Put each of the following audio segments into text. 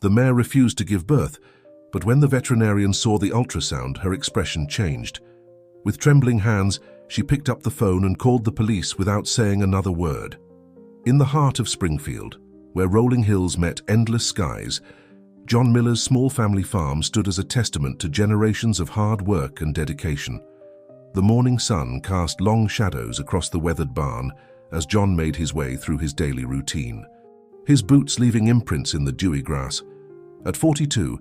The mare refused to give birth, but when the veterinarian saw the ultrasound, her expression changed. With trembling hands, she picked up the phone and called the police without saying another word. In the heart of Springfield, where rolling hills met endless skies, John Miller's small family farm stood as a testament to generations of hard work and dedication. The morning sun cast long shadows across the weathered barn as John made his way through his daily routine, his boots leaving imprints in the dewy grass. At 42,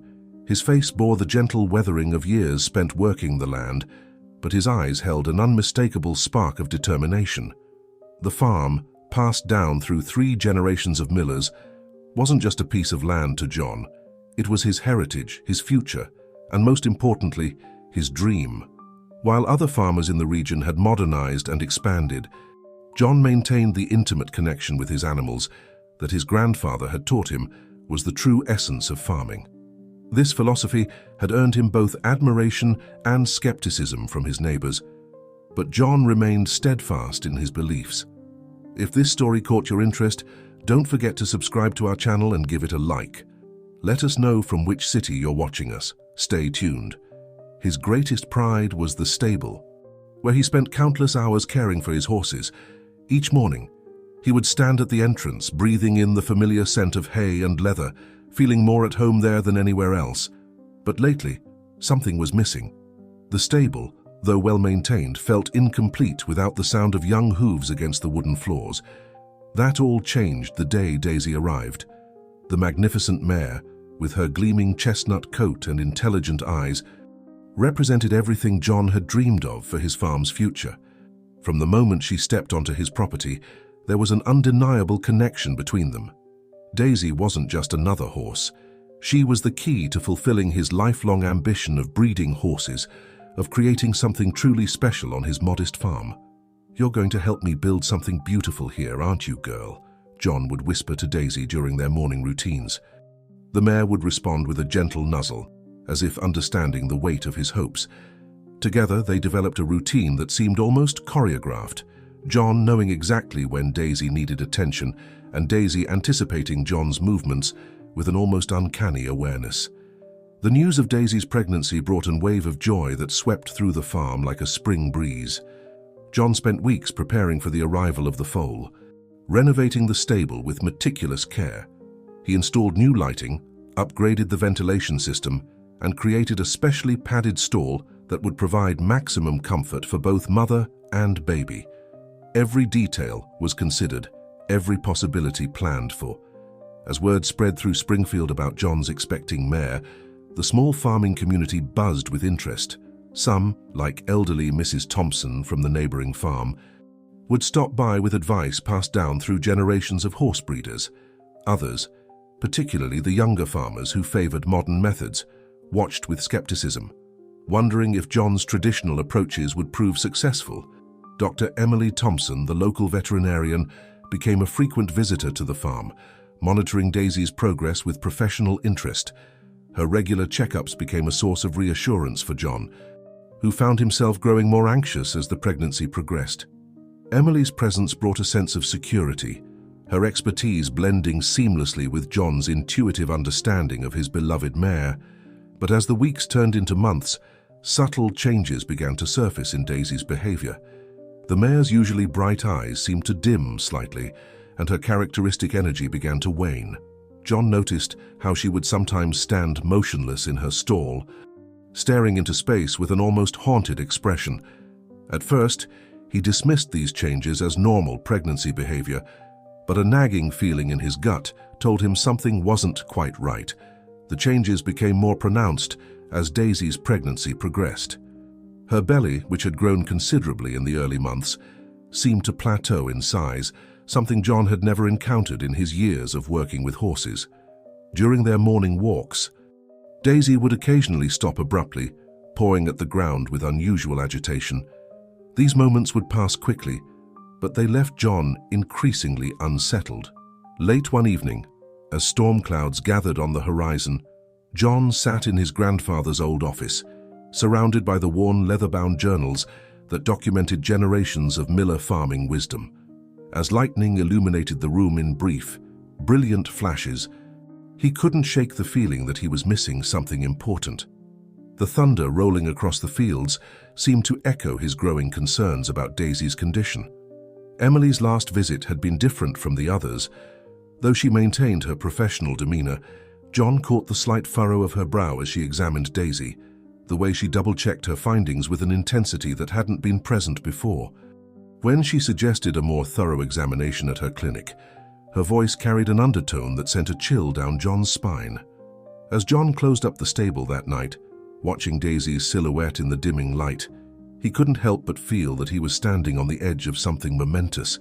his face bore the gentle weathering of years spent working the land, but his eyes held an unmistakable spark of determination. The farm, passed down through 3 generations of Millers, wasn't just a piece of land to John. It was his heritage, his future, and most importantly, his dream. While other farmers in the region had modernized and expanded, John maintained the intimate connection with his animals that his grandfather had taught him was the true essence of farming. This philosophy had earned him both admiration and skepticism from his neighbors, but John remained steadfast in his beliefs. If this story caught your interest, don't forget to subscribe to our channel and give it a like. Let us know from which city you're watching us. Stay tuned. His greatest pride was the stable, where he spent countless hours caring for his horses. Each morning, he would stand at the entrance, breathing in the familiar scent of hay and leather, feeling more at home there than anywhere else. But lately, something was missing. The stable, though well-maintained, felt incomplete without the sound of young hooves against the wooden floors. That all changed the day Daisy arrived. The magnificent mare, with her gleaming chestnut coat and intelligent eyes, represented everything John had dreamed of for his farm's future. From the moment she stepped onto his property, there was an undeniable connection between them. Daisy wasn't just another horse. She was the key to fulfilling his lifelong ambition of breeding horses, of creating something truly special on his modest farm. "You're going to help me build something beautiful here, aren't you, girl?" John would whisper to Daisy during their morning routines. The mare would respond with a gentle nuzzle, as if understanding the weight of his hopes. Together, they developed a routine that seemed almost choreographed, John knowing exactly when Daisy needed attention, and Daisy anticipating John's movements with an almost uncanny awareness. The news of Daisy's pregnancy brought a wave of joy that swept through the farm like a spring breeze. John spent weeks preparing for the arrival of the foal, renovating the stable with meticulous care. He installed new lighting, upgraded the ventilation system, and created a specially padded stall that would provide maximum comfort for both mother and baby. Every detail was considered, every possibility planned for. As word spread through Springfield about John's expecting mare, the small farming community buzzed with interest. Some, like elderly Mrs. Thompson from the neighboring farm, would stop by with advice passed down through generations of horse breeders. Others, particularly the younger farmers who favored modern methods, watched with skepticism, wondering if John's traditional approaches would prove successful. Dr. Emily Thompson, the local veterinarian, became a frequent visitor to the farm, monitoring Daisy's progress with professional interest. Her regular checkups became a source of reassurance for John, who found himself growing more anxious as the pregnancy progressed. Emily's presence brought a sense of security, her expertise blending seamlessly with John's intuitive understanding of his beloved mare. But as the weeks turned into months, subtle changes began to surface in Daisy's behavior. The mare's usually bright eyes seemed to dim slightly, and her characteristic energy began to wane. John noticed how she would sometimes stand motionless in her stall, staring into space with an almost haunted expression. At first, he dismissed these changes as normal pregnancy behavior, but a nagging feeling in his gut told him something wasn't quite right. The changes became more pronounced as Daisy's pregnancy progressed. Her belly, which had grown considerably in the early months, seemed to plateau in size, something John had never encountered in his years of working with horses. During their morning walks, Daisy would occasionally stop abruptly, pawing at the ground with unusual agitation. These moments would pass quickly, but they left John increasingly unsettled. Late one evening, as storm clouds gathered on the horizon, John sat in his grandfather's old office, surrounded by the worn leather-bound journals that documented generations of Miller farming wisdom. As lightning illuminated the room in brief, brilliant flashes, He couldn't shake the feeling that he was missing something important. The thunder rolling across the fields seemed to echo his growing concerns about Daisy's condition. Emily's last visit had been different from the others. Though she maintained her professional demeanor, John caught the slight furrow of her brow as she examined Daisy, the way she double-checked her findings with an intensity that hadn't been present before. When she suggested a more thorough examination at her clinic, her voice carried an undertone that sent a chill down John's spine. As John closed up the stable that night, watching Daisy's silhouette in the dimming light, he couldn't help but feel that he was standing on the edge of something momentous.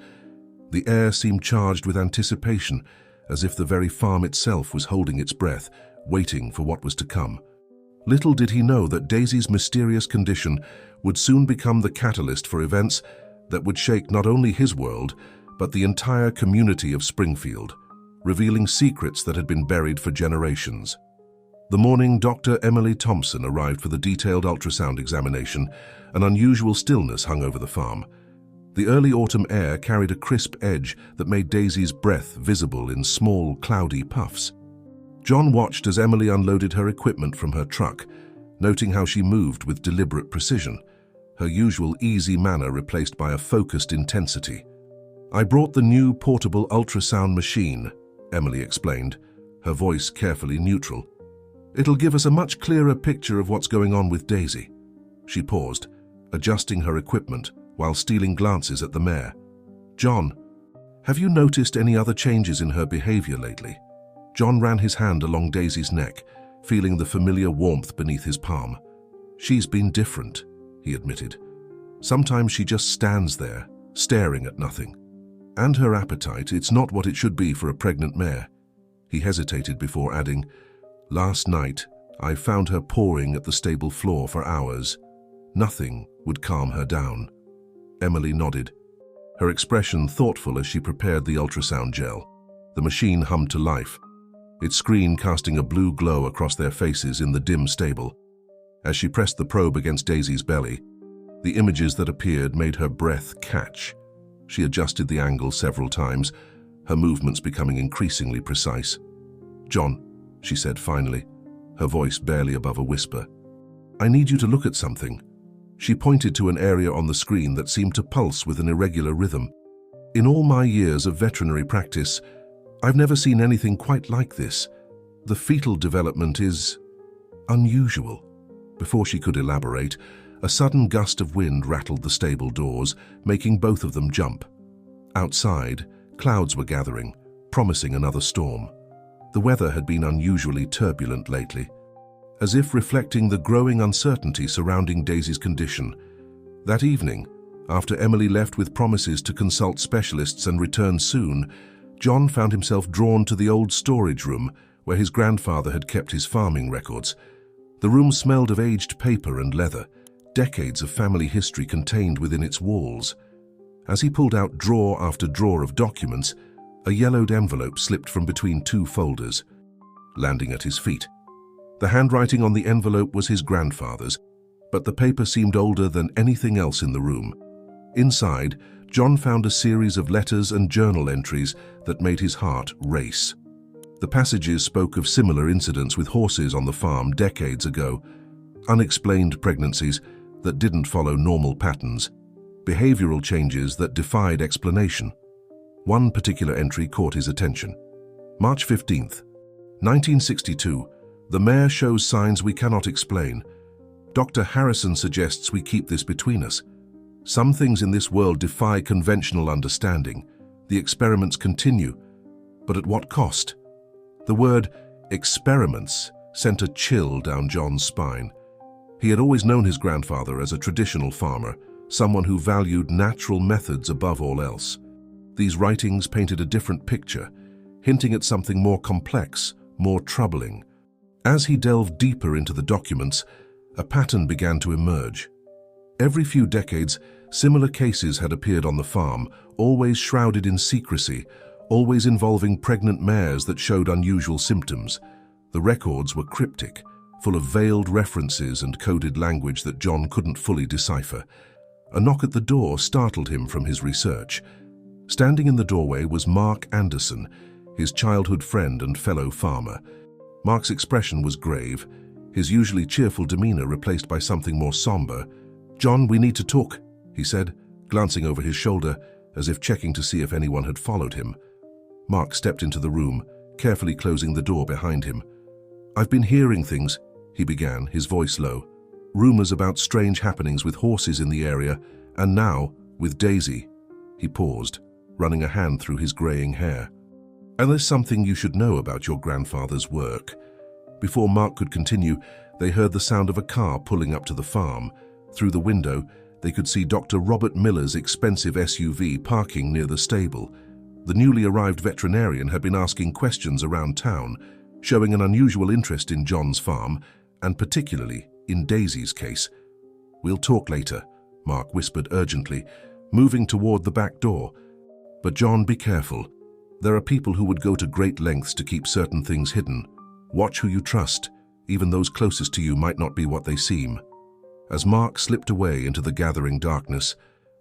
The air seemed charged with anticipation, as if the very farm itself was holding its breath, waiting for what was to come. Little did he know that Daisy's mysterious condition would soon become the catalyst for events that would shake not only his world, but the entire community of Springfield, revealing secrets that had been buried for generations. The morning Dr. Emily Thompson arrived for the detailed ultrasound examination, an unusual stillness hung over the farm. The early autumn air carried a crisp edge that made Daisy's breath visible in small, cloudy puffs. John watched as Emily unloaded her equipment from her truck, noting how she moved with deliberate precision, her usual easy manner replaced by a focused intensity. "I brought the new portable ultrasound machine," Emily explained, her voice carefully neutral. "It'll give us a much clearer picture of what's going on with Daisy." She paused, adjusting her equipment while stealing glances at the mare. "John, have you noticed any other changes in her behavior lately?" John ran his hand along Daisy's neck, feeling the familiar warmth beneath his palm. "She's been different," he admitted. "Sometimes she just stands there, staring at nothing. And her appetite, it's not what it should be for a pregnant mare." He hesitated before adding, "Last night, I found her pawing at the stable floor for hours. Nothing would calm her down." Emily nodded, her expression thoughtful as she prepared the ultrasound gel. The machine hummed to life, its screen casting a blue glow across their faces in the dim stable. As she pressed the probe against Daisy's belly, the images that appeared made her breath catch. She adjusted the angle several times, her movements becoming increasingly precise. "John," she said finally, her voice barely above a whisper, "I need you to look at something." She pointed to an area on the screen that seemed to pulse with an irregular rhythm. "In all my years of veterinary practice, I've never seen anything quite like this. The fetal development is unusual." Before she could elaborate, a sudden gust of wind rattled the stable doors, making both of them jump. Outside, clouds were gathering, promising another storm. The weather had been unusually turbulent lately, as if reflecting the growing uncertainty surrounding Daisy's condition. That evening, after Emily left with promises to consult specialists and return soon, John found himself drawn to the old storage room where his grandfather had kept his farming records. The room smelled of aged paper and leather, decades of family history contained within its walls. As he pulled out drawer after drawer of documents, a yellowed envelope slipped from between two folders, landing at his feet. The handwriting on the envelope was his grandfather's, but the paper seemed older than anything else in the room. Inside, John found a series of letters and journal entries that made his heart race. The passages spoke of similar incidents with horses on the farm decades ago, unexplained pregnancies that didn't follow normal patterns, behavioral changes that defied explanation. One particular entry caught his attention. March 15th, 1962. "The mare shows signs we cannot explain. Dr. Harrison suggests we keep this between us. Some things in this world defy conventional understanding. The experiments continue, but at what cost?" The word experiments sent a chill down John's spine. He had always known his grandfather as a traditional farmer, someone who valued natural methods above all else. These writings painted a different picture, hinting at something more complex, more troubling. As he delved deeper into the documents, a pattern began to emerge. Every few decades, similar cases had appeared on the farm, always shrouded in secrecy, always involving pregnant mares that showed unusual symptoms. The records were cryptic, full of veiled references and coded language that John couldn't fully decipher. A knock at the door startled him from his research. Standing in the doorway was Mark Anderson, his childhood friend and fellow farmer. Mark's expression was grave, his usually cheerful demeanor replaced by something more somber. "John, we need to talk," he said, glancing over his shoulder as if checking to see if anyone had followed him. Mark stepped into the room, carefully closing the door behind him. "I've been hearing things," he began, his voice low. "Rumors about strange happenings with horses in the area, and now with Daisy." He paused, running a hand through his graying hair. "And there's something you should know about your grandfather's work." Before Mark could continue, they heard the sound of a car pulling up to the farm. Through the window, they could see Dr. Robert Miller's expensive SUV parking near the stable. The newly arrived veterinarian had been asking questions around town, showing an unusual interest in John's farm, and particularly in Daisy's case. "We'll talk later," Mark whispered urgently, moving toward the back door. "But John, be careful. There are people who would go to great lengths to keep certain things hidden. Watch who you trust. Even those closest to you might not be what they seem." As Mark slipped away into the gathering darkness,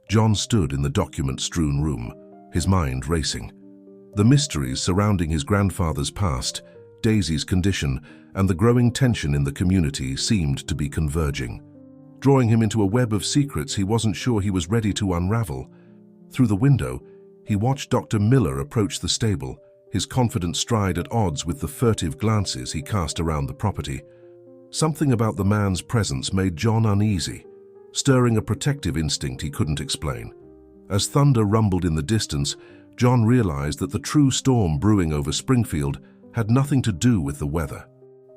John stood in the document-strewn room, his mind racing. The mysteries surrounding his grandfather's past, Daisy's condition, and the growing tension in the community seemed to be converging, drawing him into a web of secrets he wasn't sure he was ready to unravel. Through the window, he watched Dr. Miller approach the stable, his confident stride at odds with the furtive glances he cast around the property. Something about the man's presence made John uneasy, stirring a protective instinct he couldn't explain. As thunder rumbled in the distance, John realized that the true storm brewing over Springfield had nothing to do with the weather.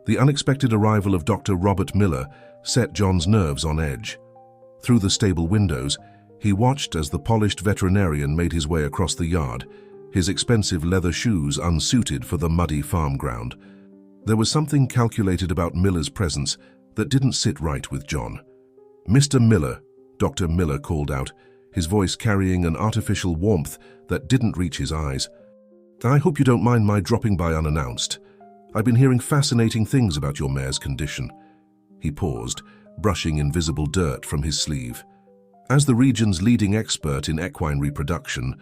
The unexpected arrival of Dr. Robert Miller set John's nerves on edge. Through the stable windows, he watched as the polished veterinarian made his way across the yard, his expensive leather shoes unsuited for the muddy farm ground. There was something calculated about Miller's presence that didn't sit right with John. "Mr. Miller," Dr. Miller called out, his voice carrying an artificial warmth that didn't reach his eyes. "I hope you don't mind my dropping by unannounced. I've been hearing fascinating things about your mare's condition." He paused, brushing invisible dirt from his sleeve. "As the region's leading expert in equine reproduction,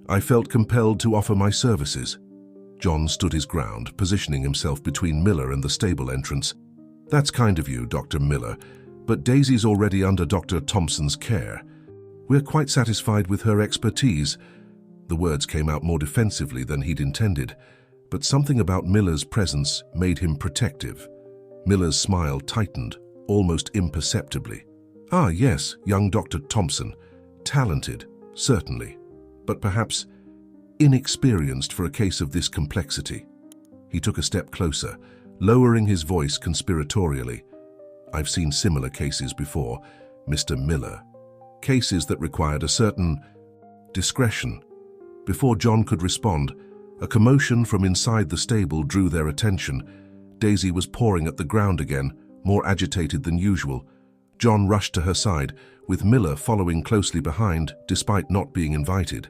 I felt compelled to offer my services." John stood his ground, positioning himself between Miller and the stable entrance. "That's kind of you, Dr. Miller, but Daisy's already under Dr. Thompson's care. We're quite satisfied with her expertise." The words came out more defensively than he'd intended, but something about Miller's presence made him protective. Miller's smile tightened, almost imperceptibly. "Ah, yes, young Dr. Thompson. Talented, certainly, but perhaps inexperienced for a case of this complexity." He took a step closer, lowering his voice conspiratorially. "I've seen similar cases before, Mr. Miller. Cases that required a certain discretion." Before John could respond, a commotion from inside the stable drew their attention. Daisy was pawing at the ground again, more agitated than usual. John rushed to her side, with Miller following closely behind, despite not being invited.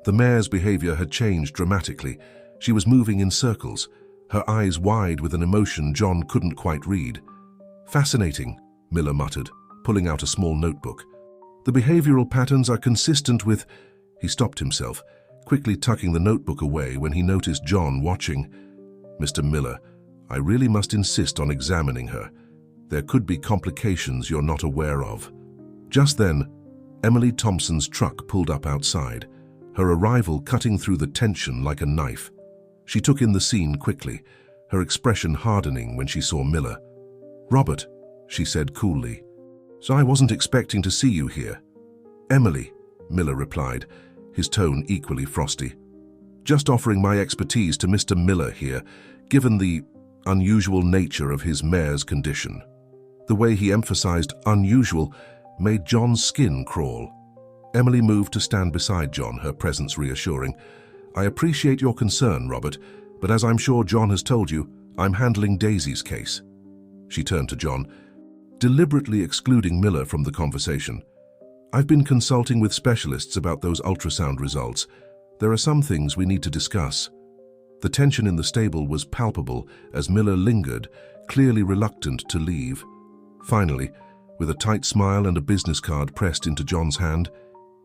The mare's behavior had changed dramatically. She was moving in circles, her eyes wide with an emotion John couldn't quite read. "Fascinating," Miller muttered, pulling out a small notebook. "The behavioral patterns are consistent with—" He stopped himself, quickly tucking the notebook away when he noticed John watching. "Mr. Miller, I really must insist on examining her. There could be complications you're not aware of." Just then, Emily Thompson's truck pulled up outside, her arrival cutting through the tension like a knife. She took in the scene quickly, her expression hardening when she saw Miller. "Robert," she said coolly. "So I wasn't expecting to see you here." "Emily," Miller replied, his tone equally frosty. "Just offering my expertise to Mr. Miller here, given the unusual nature of his mare's condition." The way he emphasized unusual made John's skin crawl. Emily moved to stand beside John, her presence reassuring. "I appreciate your concern, Robert, but as I'm sure John has told you, I'm handling Daisy's case." She turned to John, deliberately excluding Miller from the conversation. "I've been consulting with specialists about those ultrasound results. There are some things we need to discuss." The tension in the stable was palpable as Miller lingered, clearly reluctant to leave. Finally, with a tight smile and a business card pressed into John's hand,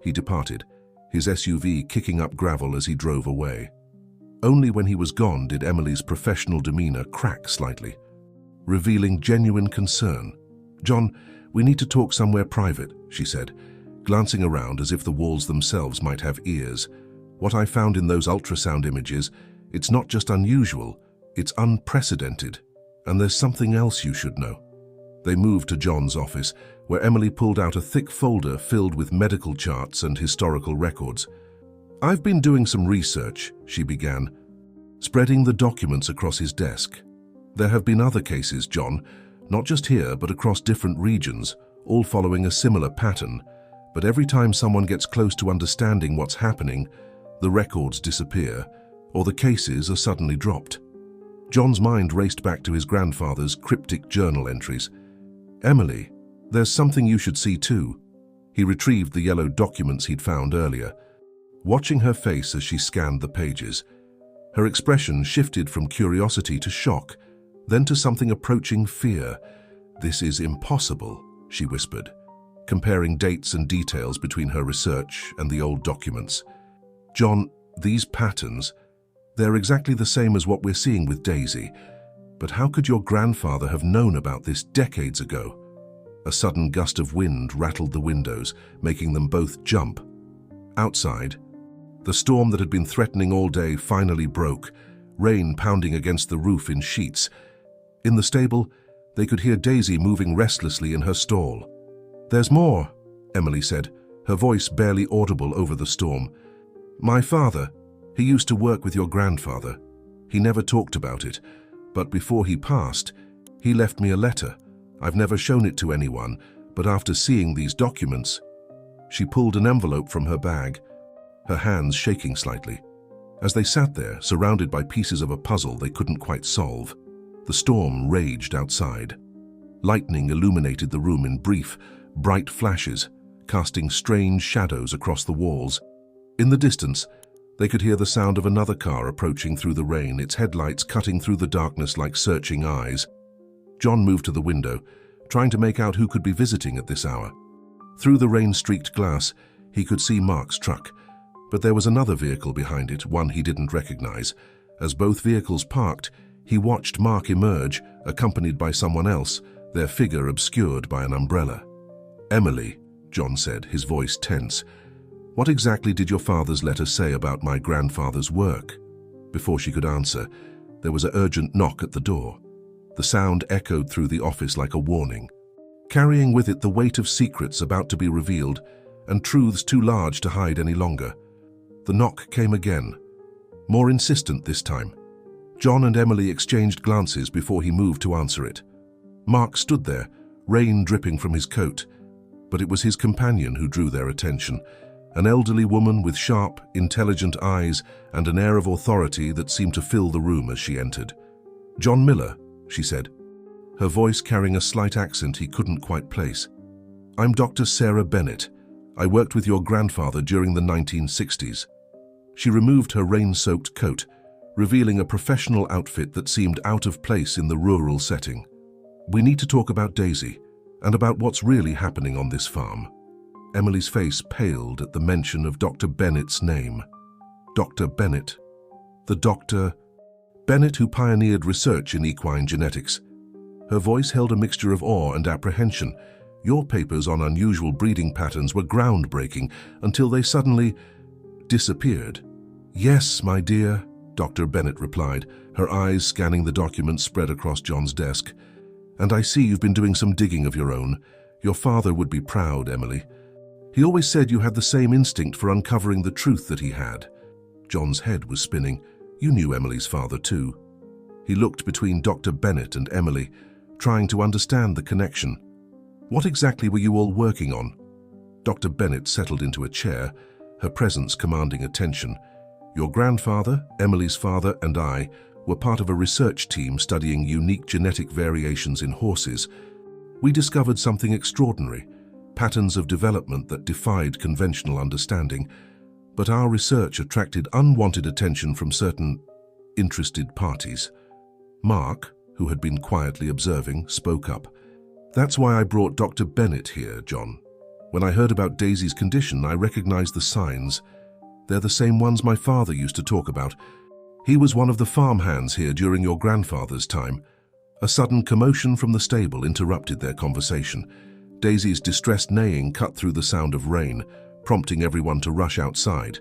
he departed, his SUV kicking up gravel as he drove away. Only when he was gone did Emily's professional demeanor crack slightly, revealing genuine concern. "John, we need to talk somewhere private," she said, glancing around as if the walls themselves might have ears. "What I found in those ultrasound images, it's not just unusual, it's unprecedented. And there's something else you should know." They moved to John's office, where Emily pulled out a thick folder filled with medical charts and historical records. "I've been doing some research," she began, spreading the documents across his desk. "There have been other cases, John, not just here but across different regions, all following a similar pattern. But every time someone gets close to understanding what's happening, the records disappear, or the cases are suddenly dropped." John's mind raced back to his grandfather's cryptic journal entries. "Emily, there's something you should see too." He retrieved the yellow documents he'd found earlier, watching her face as she scanned the pages. Her expression shifted from curiosity to shock, then to something approaching fear. "This is impossible," she whispered, comparing dates and details between her research and the old documents. "John, these patterns, they're exactly the same as what we're seeing with Daisy. But how could your grandfather have known about this decades ago?" A sudden gust of wind rattled the windows, making them both jump. Outside, the storm that had been threatening all day finally broke, rain pounding against the roof in sheets. In the stable, they could hear Daisy moving restlessly in her stall. "There's more," Emily said, her voice barely audible over the storm. "My father, he used to work with your grandfather. He never talked about it, but before he passed, he left me a letter. I've never shown it to anyone, but after seeing these documents..." She pulled an envelope from her bag, her hands shaking slightly. As they sat there, surrounded by pieces of a puzzle they couldn't quite solve, the storm raged outside. Lightning illuminated the room in brief, bright flashes, casting strange shadows across the walls. In the distance, they could hear the sound of another car approaching through the rain, its headlights cutting through the darkness like searching eyes. John moved to the window, trying to make out who could be visiting at this hour. Through the rain-streaked glass, he could see Mark's truck, but there was another vehicle behind it, one he didn't recognize. As both vehicles parked, he watched Mark emerge, accompanied by someone else, their figure obscured by an umbrella. "Emily," John said, his voice tense, "what exactly did your father's letter say about my grandfather's work?" Before she could answer, there was an urgent knock at the door. The sound echoed through the office like a warning, carrying with it the weight of secrets about to be revealed and truths too large to hide any longer. The knock came again, more insistent this time. John and Emily exchanged glances before he moved to answer it. Mark stood there, rain dripping from his coat, but it was his companion who drew their attention, an elderly woman with sharp, intelligent eyes and an air of authority that seemed to fill the room as she entered. "John Miller," she said, her voice carrying a slight accent he couldn't quite place. "I'm Dr. Sarah Bennett. I worked with your grandfather during the 1960s. She removed her rain-soaked coat, revealing a professional outfit that seemed out of place in the rural setting. "We need to talk about Daisy, and about what's really happening on this farm." Emily's face paled at the mention of Dr. Bennett's name. Dr. Bennett. The Dr. Bennett who pioneered research in equine genetics. Her voice held a mixture of awe and apprehension. "Your papers on unusual breeding patterns were groundbreaking until they suddenly disappeared." "Yes, my dear," Dr. Bennett replied, her eyes scanning the documents spread across John's desk. "And I see you've been doing some digging of your own. Your father would be proud, Emily. He always said you had the same instinct for uncovering the truth that he had." John's head was spinning. You knew Emily's father too. He looked between Dr. Bennett and Emily, trying to understand the connection. "What exactly were you all working on?" Dr. Bennett settled into a chair, her presence commanding attention. "Your grandfather, Emily's father, and I were part of a research team studying unique genetic variations in horses. We discovered something extraordinary, patterns of development that defied conventional understanding, but our research attracted unwanted attention from certain interested parties." Mark, who had been quietly observing, spoke up. "That's why I brought Dr. Bennett here, John. When I heard about Daisy's condition, I recognized the signs. They're the same ones my father used to talk about. He was one of the farmhands here during your grandfather's time. A sudden commotion from the stable interrupted their conversation. Daisy's distressed neighing cut through the sound of rain, prompting everyone to rush outside.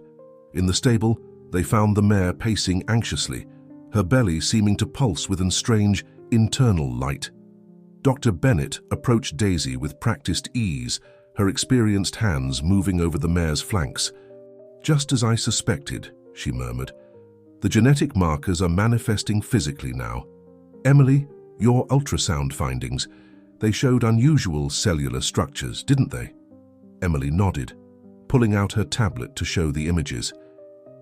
In the stable, they found the mare pacing anxiously, her belly seeming to pulse with a strange, internal light. Dr. Bennett approached Daisy with practiced ease, her experienced hands moving over the mare's flanks. "Just as I suspected," she murmured. "The genetic markers are manifesting physically now. Emily, your ultrasound findings, they showed unusual cellular structures, didn't they?" Emily nodded, pulling out her tablet to show the images.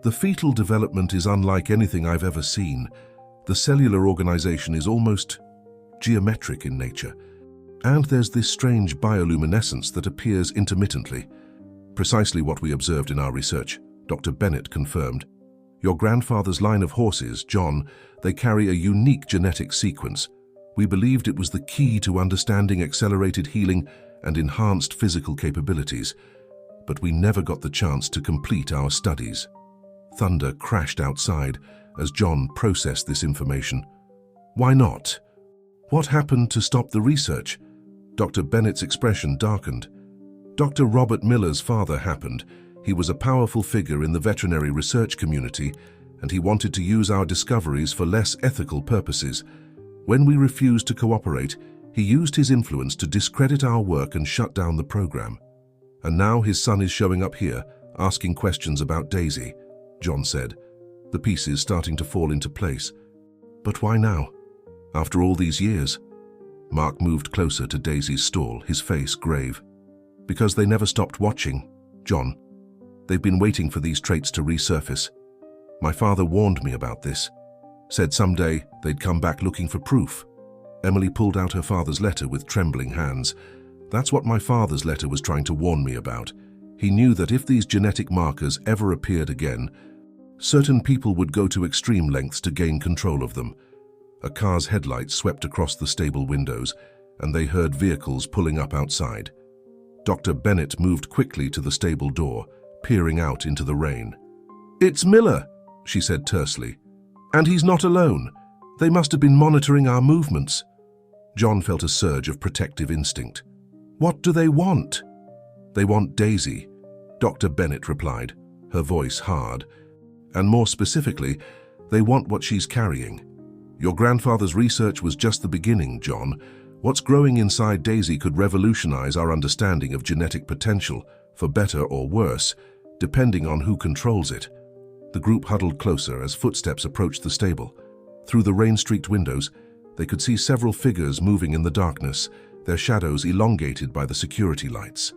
"The fetal development is unlike anything I've ever seen. The cellular organization is almost geometric in nature. And there's this strange bioluminescence that appears intermittently. Precisely what we observed in our research," Dr. Bennett confirmed. "Your grandfather's line of horses, John, they carry a unique genetic sequence. We believed it was the key to understanding accelerated healing and enhanced physical capabilities, but we never got the chance to complete our studies." Thunder crashed outside as John processed this information. "Why not? What happened to stop the research?" Dr. Bennett's expression darkened. "Dr. Robert Miller's father happened. He was a powerful figure in the veterinary research community, and he wanted to use our discoveries for less ethical purposes. When we refused to cooperate, he used his influence to discredit our work and shut down the program. And now his son is showing up here, asking questions about Daisy," John said, the pieces starting to fall into place. "But why now? After all these years?" Mark moved closer to Daisy's stall, his face grave. "Because they never stopped watching, John. They've been waiting for these traits to resurface. My father warned me about this, said someday they'd come back looking for proof." Emily pulled out her father's letter with trembling hands. "That's what my father's letter was trying to warn me about. He knew that if these genetic markers ever appeared again, certain people would go to extreme lengths to gain control of them." A car's headlights swept across the stable windows, and they heard vehicles pulling up outside. Dr. Bennett moved quickly to the stable door, peering out into the rain. "It's Miller," she said tersely. "And he's not alone. They must have been monitoring our movements." John felt a surge of protective instinct. "What do they want?" "They want Daisy," Dr. Bennett replied, her voice hard. "And more specifically, they want what she's carrying. Your grandfather's research was just the beginning, John. What's growing inside Daisy could revolutionize our understanding of genetic potential, for better or worse, depending on who controls it." The group huddled closer as footsteps approached the stable. Through the rain-streaked windows, they could see several figures moving in the darkness, their shadows elongated by the security lights.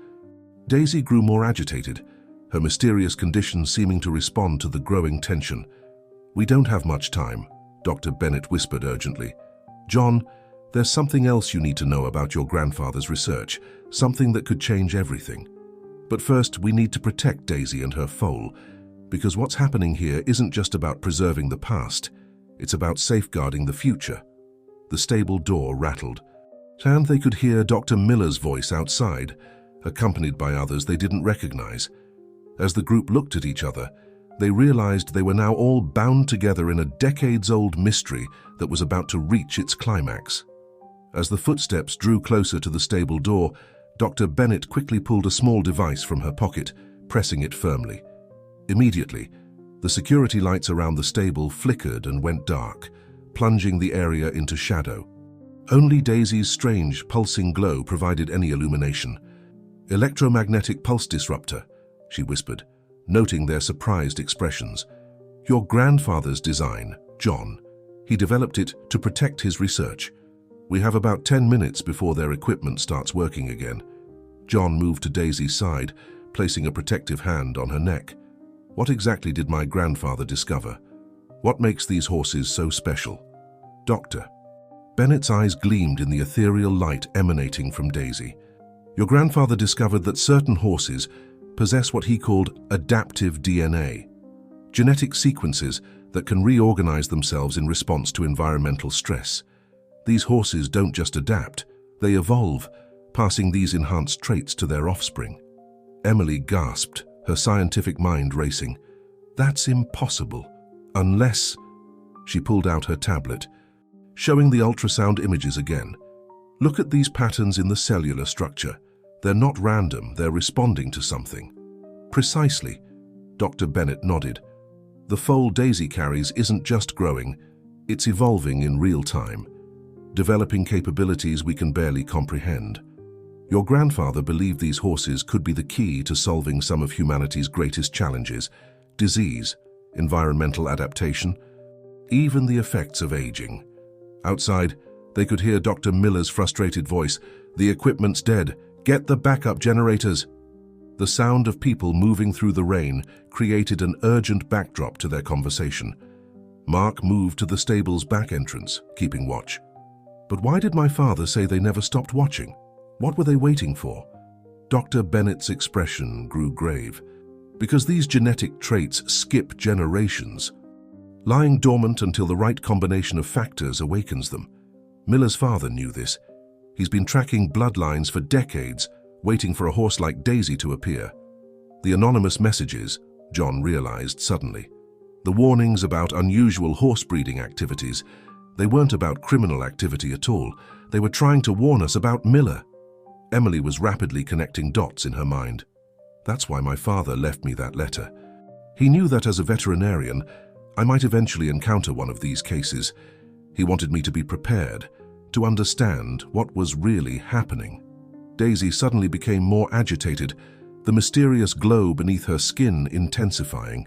Daisy grew more agitated, her mysterious condition seeming to respond to the growing tension. "We don't have much time," Dr. Bennett whispered urgently. "John, there's something else you need to know about your grandfather's research, something that could change everything. But first, we need to protect Daisy and her foal, because what's happening here isn't just about preserving the past, it's about safeguarding the future." The stable door rattled, and they could hear Dr. Miller's voice outside, accompanied by others they didn't recognize. As the group looked at each other, they realized they were now all bound together in a decades-old mystery that was about to reach its climax. As the footsteps drew closer to the stable door, Dr. Bennett quickly pulled a small device from her pocket, pressing it firmly. Immediately, the security lights around the stable flickered and went dark, plunging the area into shadow. Only Daisy's strange, pulsing glow provided any illumination. "Electromagnetic pulse disruptor," she whispered, noting their surprised expressions. "Your grandfather's design, John. He developed it to protect his research. We have about 10 minutes before their equipment starts working again." John moved to Daisy's side, placing a protective hand on her neck. "What exactly did my grandfather discover? What makes these horses so special?" "Doctor." Bennett's eyes gleamed in the ethereal light emanating from Daisy. "Your grandfather discovered that certain horses possess what he called adaptive DNA, genetic sequences that can reorganize themselves in response to environmental stress. These horses don't just adapt, they evolve, passing these enhanced traits to their offspring." Emily gasped, her scientific mind racing. "That's impossible. Unless..." She pulled out her tablet, showing the ultrasound images again. Look at these patterns in the cellular structure. They're not random, they're responding to something. Precisely, Dr. Bennett nodded. The foal Daisy carries isn't just growing, it's evolving in real time, developing capabilities we can barely comprehend. Your grandfather believed these horses could be the key to solving some of humanity's greatest challenges: disease, environmental adaptation, even the effects of aging. Outside, they could hear Dr. Miller's frustrated voice. "The equipment's dead. Get the backup generators." The sound of people moving through the rain created an urgent backdrop to their conversation. Mark moved to the stable's back entrance, keeping watch. But why did my father say they never stopped watching? What were they waiting for? Dr. Bennett's expression grew grave. Because these genetic traits skip generations, lying dormant until the right combination of factors awakens them. Miller's father knew this. He's been tracking bloodlines for decades, waiting for a horse like Daisy to appear. The anonymous messages, John realized suddenly. The warnings about unusual horse breeding activities, they weren't about criminal activity at all. They were trying to warn us about Miller. Emily was rapidly connecting dots in her mind. That's why my father left me that letter. He knew that as a veterinarian, I might eventually encounter one of these cases. He wanted me to be prepared, to understand what was really happening. Daisy suddenly became more agitated, the mysterious glow beneath her skin intensifying.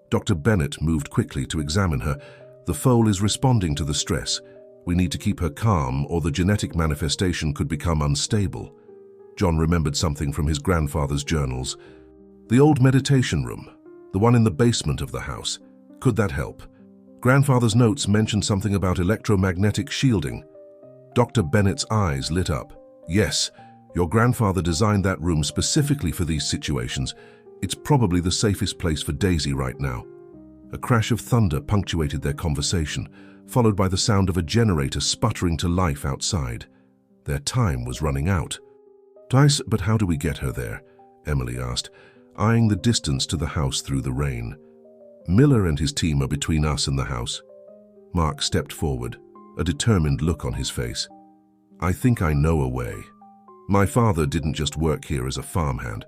Dr. Bennett moved quickly to examine her. The foal is responding to the stress. We need to keep her calm, or the genetic manifestation could become unstable. John remembered something from his grandfather's journals. The old meditation room, the one in the basement of the house. Could that help? Grandfather's notes mentioned something about electromagnetic shielding. Dr. Bennett's eyes lit up. Yes, your grandfather designed that room specifically for these situations. It's probably the safest place for Daisy right now. A crash of thunder punctuated their conversation, followed by the sound of a generator sputtering to life outside. Their time was running out. But how do we get her there? Emily asked, eyeing the distance to the house through the rain. Miller and his team are between us and the house. Mark stepped forward, a determined look on his face. I think I know a way. My father didn't just work here as a farmhand.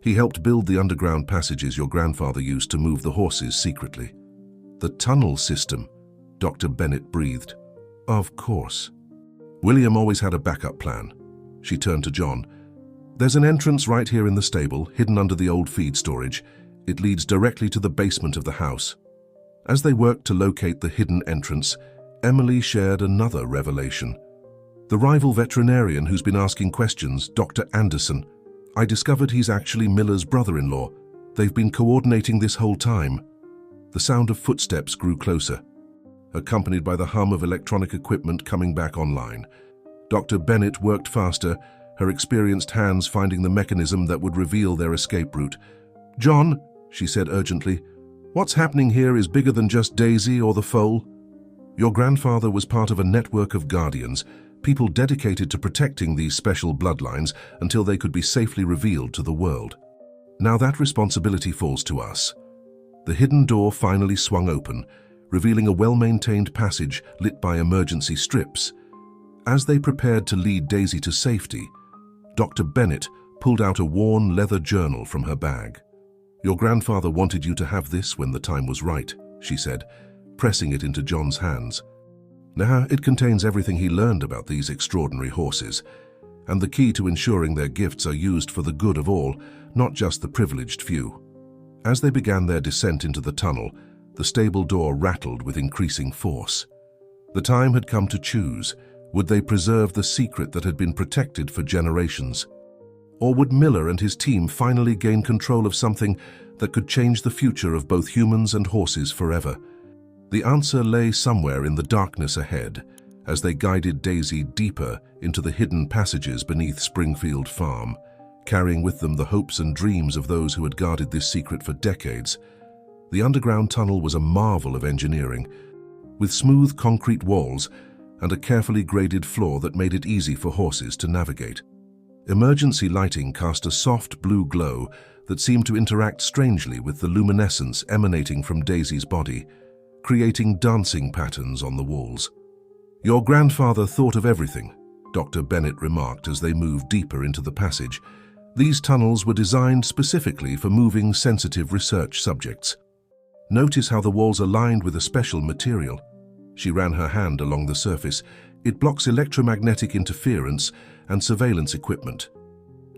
He helped build the underground passages your grandfather used to move the horses secretly. The tunnel system, Dr. Bennett breathed. Of course. William always had a backup plan. She turned to John. There's an entrance right here in the stable, hidden under the old feed storage. It leads directly to the basement of the house. As they worked to locate the hidden entrance, Emily shared another revelation. The rival veterinarian who's been asking questions, Dr. Anderson, I discovered he's actually Miller's brother-in-law. They've been coordinating this whole time. The sound of footsteps grew closer, accompanied by the hum of electronic equipment coming back online. Dr. Bennett worked faster, her experienced hands finding the mechanism that would reveal their escape route. John, she said urgently, what's happening here is bigger than just Daisy or the foal. Your grandfather was part of a network of guardians, people dedicated to protecting these special bloodlines until they could be safely revealed to the world. Now that responsibility falls to us. The hidden door finally swung open, revealing a well-maintained passage lit by emergency strips. As they prepared to lead Daisy to safety, Dr. Bennett pulled out a worn leather journal from her bag. Your grandfather wanted you to have this when the time was right, she said, pressing it into John's hands. Now, it contains everything he learned about these extraordinary horses, and the key to ensuring their gifts are used for the good of all, not just the privileged few. As they began their descent into the tunnel, the stable door rattled with increasing force. The time had come to choose. Would they preserve the secret that had been protected for generations? Or would Miller and his team finally gain control of something that could change the future of both humans and horses forever? The answer lay somewhere in the darkness ahead, as they guided Daisy deeper into the hidden passages beneath Springfield Farm, carrying with them the hopes and dreams of those who had guarded this secret for decades. The underground tunnel was a marvel of engineering, with smooth concrete walls and a carefully graded floor that made it easy for horses to navigate. Emergency lighting cast a soft blue glow that seemed to interact strangely with the luminescence emanating from Daisy's body. creating dancing patterns on the walls. "Your grandfather thought of everything," Dr. Bennett remarked as they moved deeper into the passage. "These tunnels were designed specifically for moving sensitive research subjects. Notice how the walls are lined with a special material." She ran her hand along the surface. "It blocks electromagnetic interference and surveillance equipment."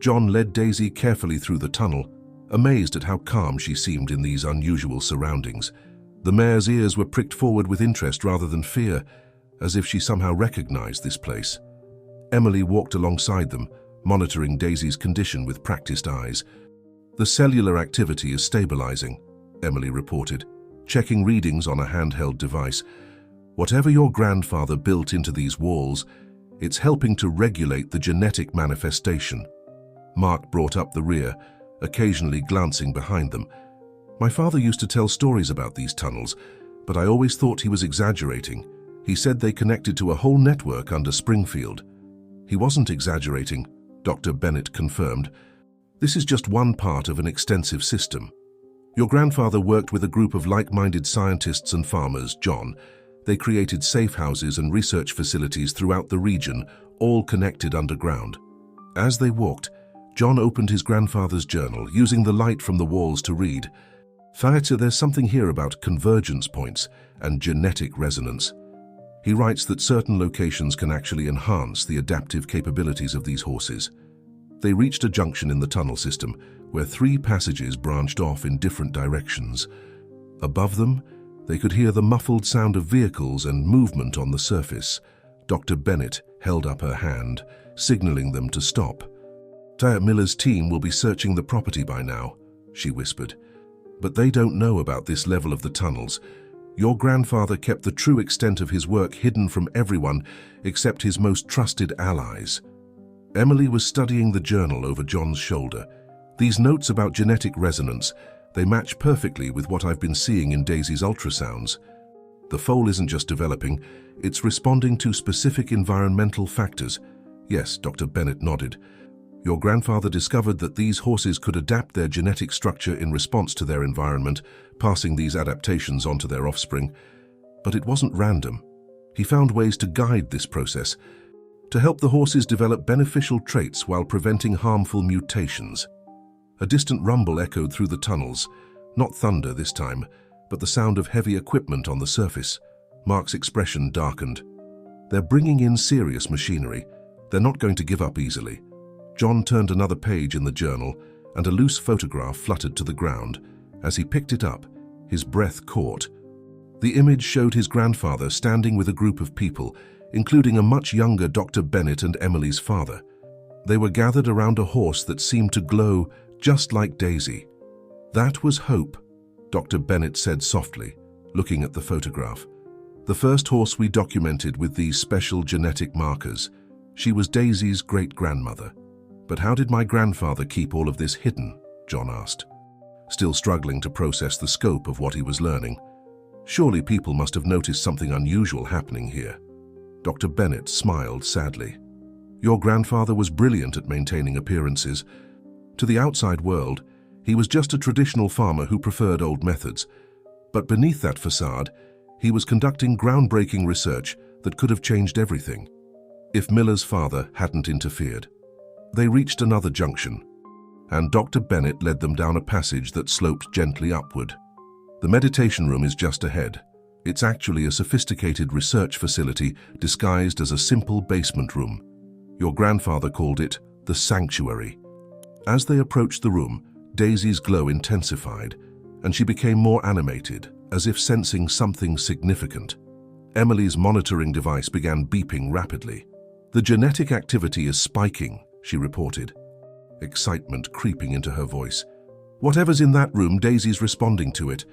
John led Daisy carefully through the tunnel, amazed at how calm she seemed in these unusual surroundings. The mare's ears were pricked forward with interest rather than fear, as if she somehow recognized this place. Emily walked alongside them, monitoring Daisy's condition with practiced eyes. "The cellular activity is stabilizing," Emily reported, checking readings on a handheld device. "Whatever your grandfather built into these walls, it's helping to regulate the genetic manifestation." Mark brought up the rear, occasionally glancing behind them. "My father used to tell stories about these tunnels, but I always thought he was exaggerating. He said they connected to a whole network under Springfield." "He wasn't exaggerating," Dr. Bennett confirmed. "This is just one part of an extensive system. Your grandfather worked with a group of like-minded scientists and farmers, John. They created safe houses and research facilities throughout the region, all connected underground." As they walked, John opened his grandfather's journal, using the light from the walls to read. "Vater, there's something here about convergence points and genetic resonance. He writes that certain locations can actually enhance the adaptive capabilities of these horses." They reached a junction in the tunnel system, where 3 passages branched off in different directions. Above them, they could hear the muffled sound of vehicles and movement on the surface. Dr. Bennett held up her hand, signaling them to stop. "Taya Miller's team will be searching the property by now," she whispered. "But they don't know about this level of the tunnels. Your grandfather kept the true extent of his work hidden from everyone except his most trusted allies." Emily was studying the journal over John's shoulder. "These notes about genetic resonance, they match perfectly with what I've been seeing in Daisy's ultrasounds. The foal isn't just developing, it's responding to specific environmental factors." "Yes," Dr. Bennett nodded. "Your grandfather discovered that these horses could adapt their genetic structure in response to their environment, passing these adaptations onto their offspring. But it wasn't random. He found ways to guide this process, to help the horses develop beneficial traits while preventing harmful mutations." A distant rumble echoed through the tunnels, not thunder this time, but the sound of heavy equipment on the surface. Mark's expression darkened. "They're bringing in serious machinery. They're not going to give up easily." John turned another page in the journal, and a loose photograph fluttered to the ground. As he picked it up, his breath caught. The image showed his grandfather standing with a group of people, including a much younger Dr. Bennett and Emily's father. They were gathered around a horse that seemed to glow just like Daisy. "That was Hope," Dr. Bennett said softly, looking at the photograph. "The first horse we documented with these special genetic markers. She was Daisy's great-grandmother." "But how did my grandfather keep all of this hidden?" John asked, still struggling to process the scope of what he was learning. "Surely people must have noticed something unusual happening here." Dr. Bennett smiled sadly. "Your grandfather was brilliant at maintaining appearances. To the outside world, he was just a traditional farmer who preferred old methods. But beneath that facade, he was conducting groundbreaking research that could have changed everything, if Miller's father hadn't interfered." They reached another junction, and Dr. Bennett led them down a passage that sloped gently upward. "The meditation room is just ahead. It's actually a sophisticated research facility disguised as a simple basement room. Your grandfather called it the sanctuary." As they approached the room, Daisy's glow intensified, and she became more animated, as if sensing something significant. Emily's monitoring device began beeping rapidly. "The genetic activity is spiking," she reported, excitement creeping into her voice. "Whatever's in that room, Daisy's responding to it."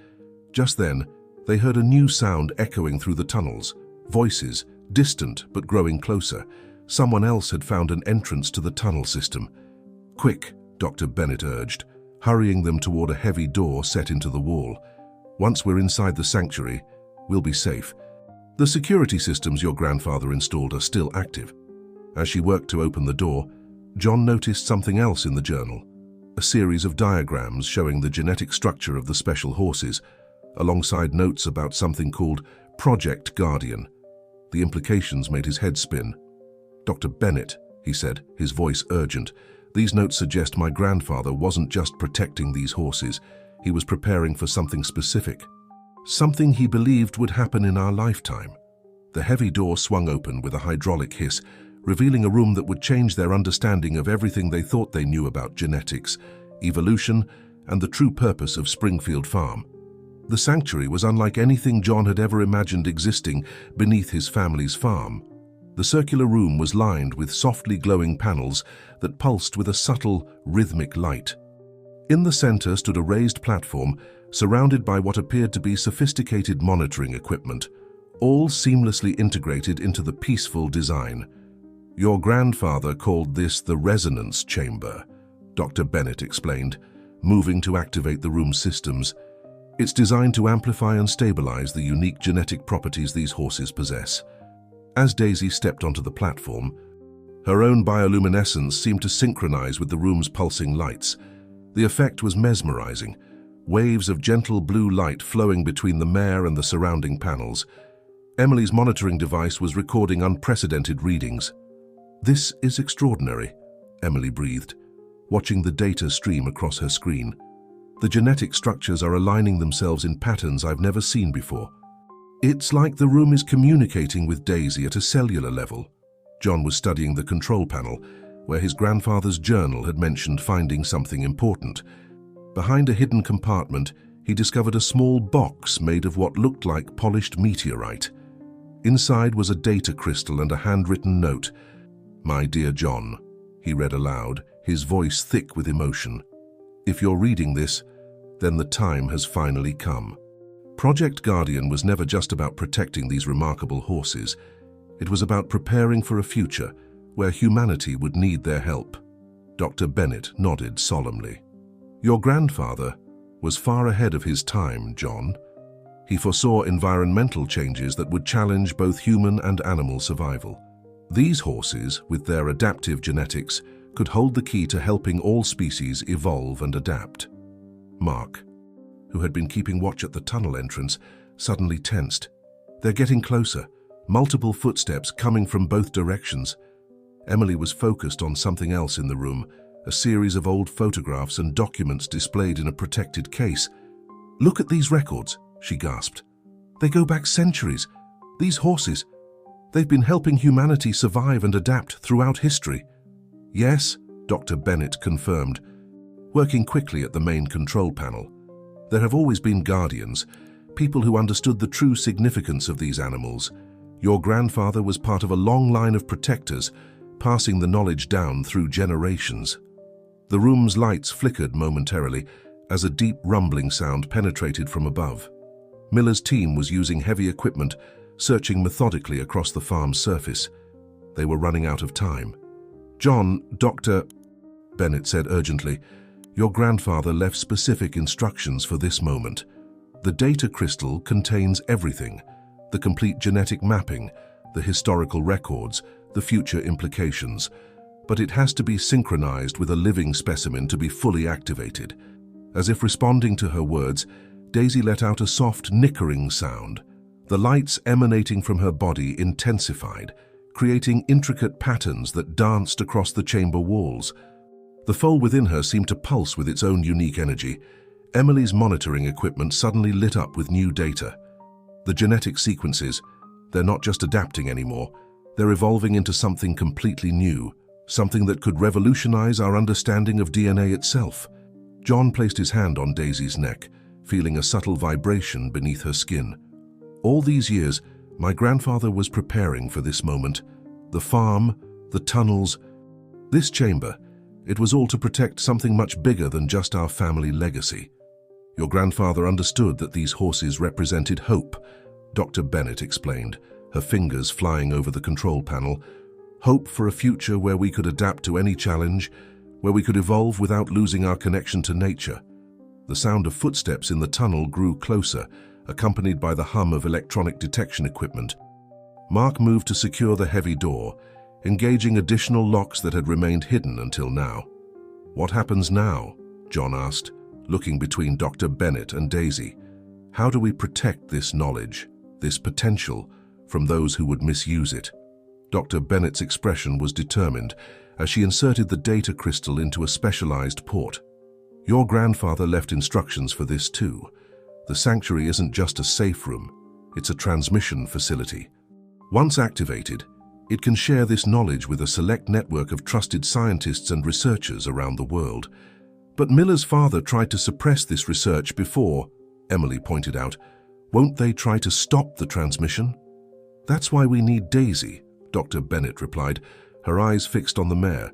Just then, they heard a new sound echoing through the tunnels. Voices, distant but growing closer. Someone else had found an entrance to the tunnel system. "Quick," Dr. Bennett urged, hurrying them toward a heavy door set into the wall. "Once we're inside the sanctuary, we'll be safe. The security systems your grandfather installed are still active." As she worked to open the door, John noticed something else in the journal, a series of diagrams showing the genetic structure of the special horses. alongside notes about something called Project Guardian. The implications made his head spin. "Dr. Bennett," he said, his voice urgent, "these notes suggest my grandfather wasn't just protecting these horses, he was preparing for something specific. Something he believed would happen in our lifetime." The heavy door swung open with a hydraulic hiss, revealing a room that would change their understanding of everything they thought they knew about genetics, evolution, and the true purpose of Springfield Farm. The sanctuary was unlike anything John had ever imagined existing beneath his family's farm. The circular room was lined with softly glowing panels that pulsed with a subtle, rhythmic light. In the center stood a raised platform surrounded by what appeared to be sophisticated monitoring equipment, all seamlessly integrated into the peaceful design. "Your grandfather called this the resonance chamber," Dr. Bennett explained, moving to activate the room's systems. "It's designed to amplify and stabilize the unique genetic properties these horses possess." As Daisy stepped onto the platform, her own bioluminescence seemed to synchronize with the room's pulsing lights. The effect was mesmerizing, waves of gentle blue light flowing between the mare and the surrounding panels. Emily's monitoring device was recording unprecedented readings. "This is extraordinary," Emily breathed, watching the data stream across her screen. "The genetic structures are aligning themselves in patterns I've never seen before. It's like the room is communicating with Daisy at a cellular level." John was studying the control panel, where his grandfather's journal had mentioned finding something important. Behind a hidden compartment, he discovered a small box made of what looked like polished meteorite. Inside was a data crystal and a handwritten note. "My dear John," he read aloud, his voice thick with emotion. "If you're reading this, then the time has finally come." Project Guardian was never just about protecting these remarkable horses. It was about preparing for a future where humanity would need their help. Dr. Bennett nodded solemnly. "Your grandfather was far ahead of his time, John. He foresaw environmental changes that would challenge both human and animal survival. These horses, with their adaptive genetics, could hold the key to helping all species evolve and adapt." Mark, who had been keeping watch at the tunnel entrance, suddenly tensed. "They're getting closer, multiple footsteps coming from both directions." Emily was focused on something else in the room, a series of old photographs and documents displayed in a protected case. "Look at these records," she gasped. "They go back centuries. These horses, they've been helping humanity survive and adapt throughout history." "Yes," Dr. Bennett confirmed, working quickly at the main control panel. "There have always been guardians, people who understood the true significance of these animals. Your grandfather was part of a long line of protectors, passing the knowledge down through generations." The room's lights flickered momentarily as a deep rumbling sound penetrated from above. Miller's team was using heavy equipment, searching methodically across the farm's surface. They were running out of time. "John, Dr. Bennett said urgently, "Your grandfather left specific instructions for this moment. The data crystal contains everything: the complete genetic mapping, the historical records, the future implications. But it has to be synchronized with a living specimen to be fully activated." As if responding to her words, Daisy let out a soft, nickering sound. The lights emanating from her body intensified, creating intricate patterns that danced across the chamber walls. The foal within her seemed to pulse with its own unique energy. Emily's monitoring equipment suddenly lit up with new data. The genetic sequences, they're not just adapting anymore, they're evolving into something completely new, something that could revolutionize our understanding of DNA itself. John placed his hand on Daisy's neck, feeling a subtle vibration beneath her skin. "All these years, my grandfather was preparing for this moment. The farm, the tunnels, this chamber, it was all to protect something much bigger than just our family legacy. Your grandfather understood that these horses represented hope," Dr. Bennett explained, her fingers flying over the control panel. "Hope for a future where we could adapt to any challenge, where we could evolve without losing our connection to nature." The sound of footsteps in the tunnel grew closer, accompanied by the hum of electronic detection equipment. Mark moved to secure the heavy door, engaging additional locks that had remained hidden until now. "What happens now?" John asked, looking between Dr. Bennett and Daisy. How do we protect this knowledge, this potential, from those who would misuse it? Dr. Bennett's expression was determined as she inserted the data crystal into a specialized port. Your grandfather left instructions for this too. The sanctuary isn't just a safe room, it's a transmission facility. Once activated, it can share this knowledge with a select network of trusted scientists and researchers around the world. But Miller's father tried to suppress this research before, Emily pointed out. Won't they try to stop the transmission? That's why we need Daisy, Dr. Bennett replied, her eyes fixed on the mare.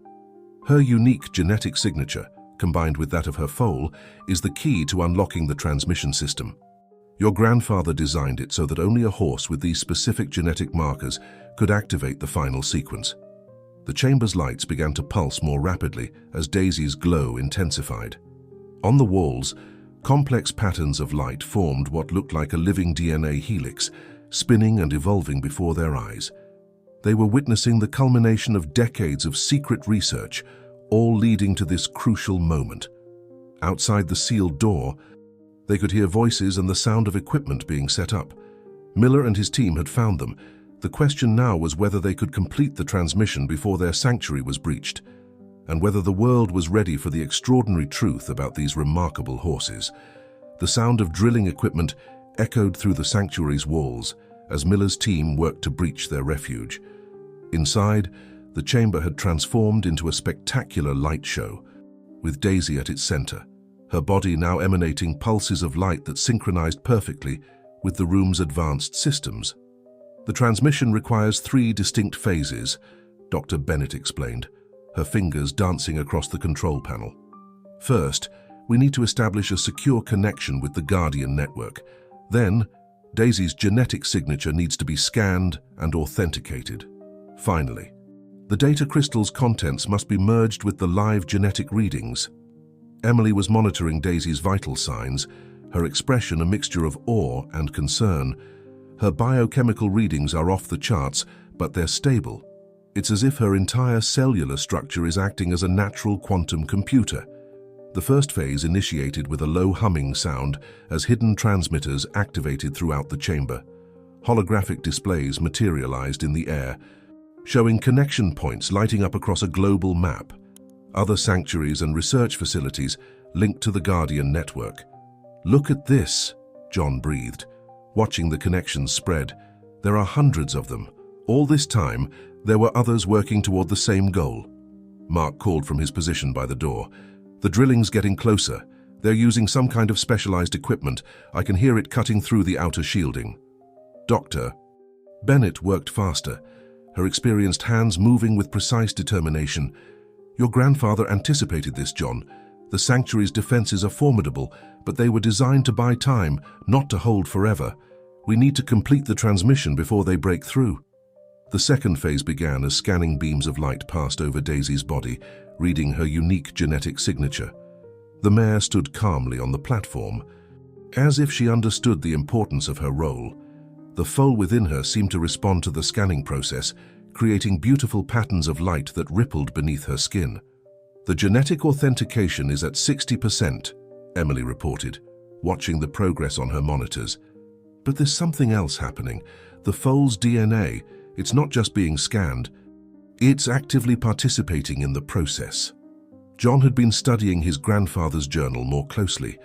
Her unique genetic signature, combined with that of her foal, is the key to unlocking the transmission system. Your grandfather designed it so that only a horse with these specific genetic markers could activate the final sequence. The chamber's lights began to pulse more rapidly as Daisy's glow intensified. On the walls, complex patterns of light formed what looked like a living DNA helix, spinning and evolving before their eyes. They were witnessing the culmination of decades of secret research, all leading to this crucial moment. Outside the sealed door, they could hear voices and the sound of equipment being set up. Miller and his team had found them. The question now was whether they could complete the transmission before their sanctuary was breached, and whether the world was ready for the extraordinary truth about these remarkable horses. The sound of drilling equipment echoed through the sanctuary's walls as Miller's team worked to breach their refuge. Inside, the chamber had transformed into a spectacular light show, with Daisy at its center, her body now emanating pulses of light that synchronized perfectly with the room's advanced systems. The transmission requires 3 distinct phases, Dr. Bennett explained, her fingers dancing across the control panel. First, we need to establish a secure connection with the Guardian network. Then, Daisy's genetic signature needs to be scanned and authenticated. Finally, the data crystal's contents must be merged with the live genetic readings. Emily was monitoring Daisy's vital signs, her expression a mixture of awe and concern. Her biochemical readings are off the charts, but they're stable. It's as if her entire cellular structure is acting as a natural quantum computer. The first phase initiated with a low humming sound as hidden transmitters activated throughout the chamber. Holographic displays materialized in the air, showing connection points lighting up across a global map. Other sanctuaries and research facilities linked to the Guardian network. Look at this, John breathed, watching the connections spread. There are hundreds of them. All this time, there were others working toward the same goal. Mark called from his position by the door. The drilling's getting closer. They're using some kind of specialized equipment. I can hear it cutting through the outer shielding. Doctor. Bennett worked faster, her experienced hands moving with precise determination. Your grandfather anticipated this, John. The sanctuary's defenses are formidable, but they were designed to buy time, not to hold forever. We need to complete the transmission before they break through. The second phase began as scanning beams of light passed over Daisy's body, reading her unique genetic signature. The mare stood calmly on the platform, as if she understood the importance of her role. The foal within her seemed to respond to the scanning process, creating beautiful patterns of light that rippled beneath her skin. The genetic authentication is at 60%, Emily reported, watching the progress on her monitors. But there's something else happening. The foal's DNA, it's not just being scanned, it's actively participating in the process. John had been studying his grandfather's journal more closely.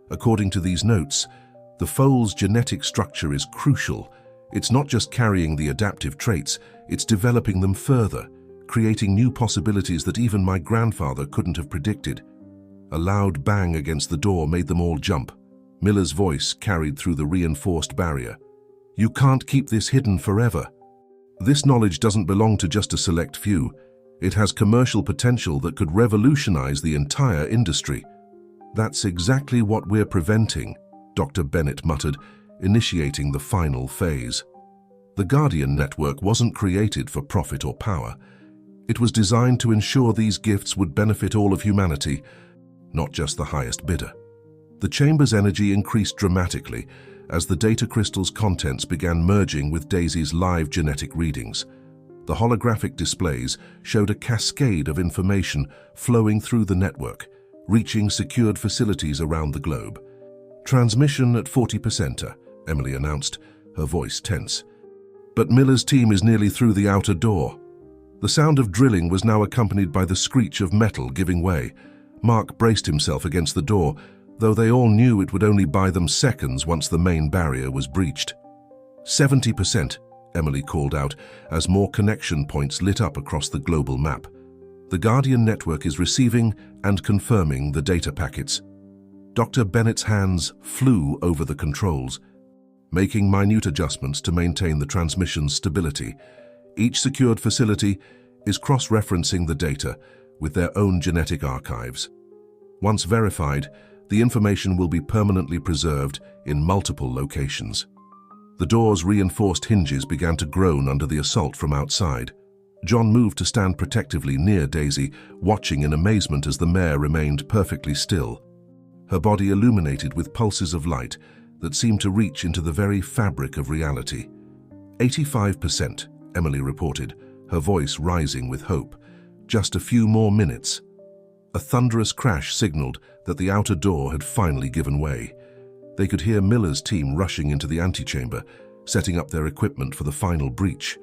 According to these notes, the foal's genetic structure is crucial. It's not just carrying the adaptive traits, it's developing them further, creating new possibilities that even my grandfather couldn't have predicted. A loud bang against the door made them all jump. Miller's voice carried through the reinforced barrier. You can't keep this hidden forever. This knowledge doesn't belong to just a select few. It has commercial potential that could revolutionize the entire industry. That's exactly what we're preventing, Dr. Bennett muttered, initiating the final phase. The Guardian network wasn't created for profit or power. It was designed to ensure these gifts would benefit all of humanity, not just the highest bidder. The chamber's energy increased dramatically as the data crystal's contents began merging with Daisy's live genetic readings. The holographic displays showed a cascade of information flowing through the network, reaching secured facilities around the globe. Transmission at 40%, Emily announced, her voice tense. But Miller's team is nearly through the outer door. The sound of drilling was now accompanied by the screech of metal giving way. Mark braced himself against the door, though they all knew it would only buy them seconds once the main barrier was breached. 70%, Emily called out as more connection points lit up across the global map. The Guardian network is receiving and confirming the data packets. Dr. Bennett's hands flew over the controls, making minute adjustments to maintain the transmission's stability. Each secured facility is cross-referencing the data with their own genetic archives. Once verified, the information will be permanently preserved in multiple locations. The door's reinforced hinges began to groan under the assault from outside. John moved to stand protectively near Daisy, watching in amazement as the mare remained perfectly still, her body illuminated with pulses of light that seemed to reach into the very fabric of reality. 85%, Emily reported, her voice rising with hope. Just a few more minutes. A thunderous crash signaled that the outer door had finally given way. They could hear Miller's team rushing into the antechamber, setting up their equipment for the final breach.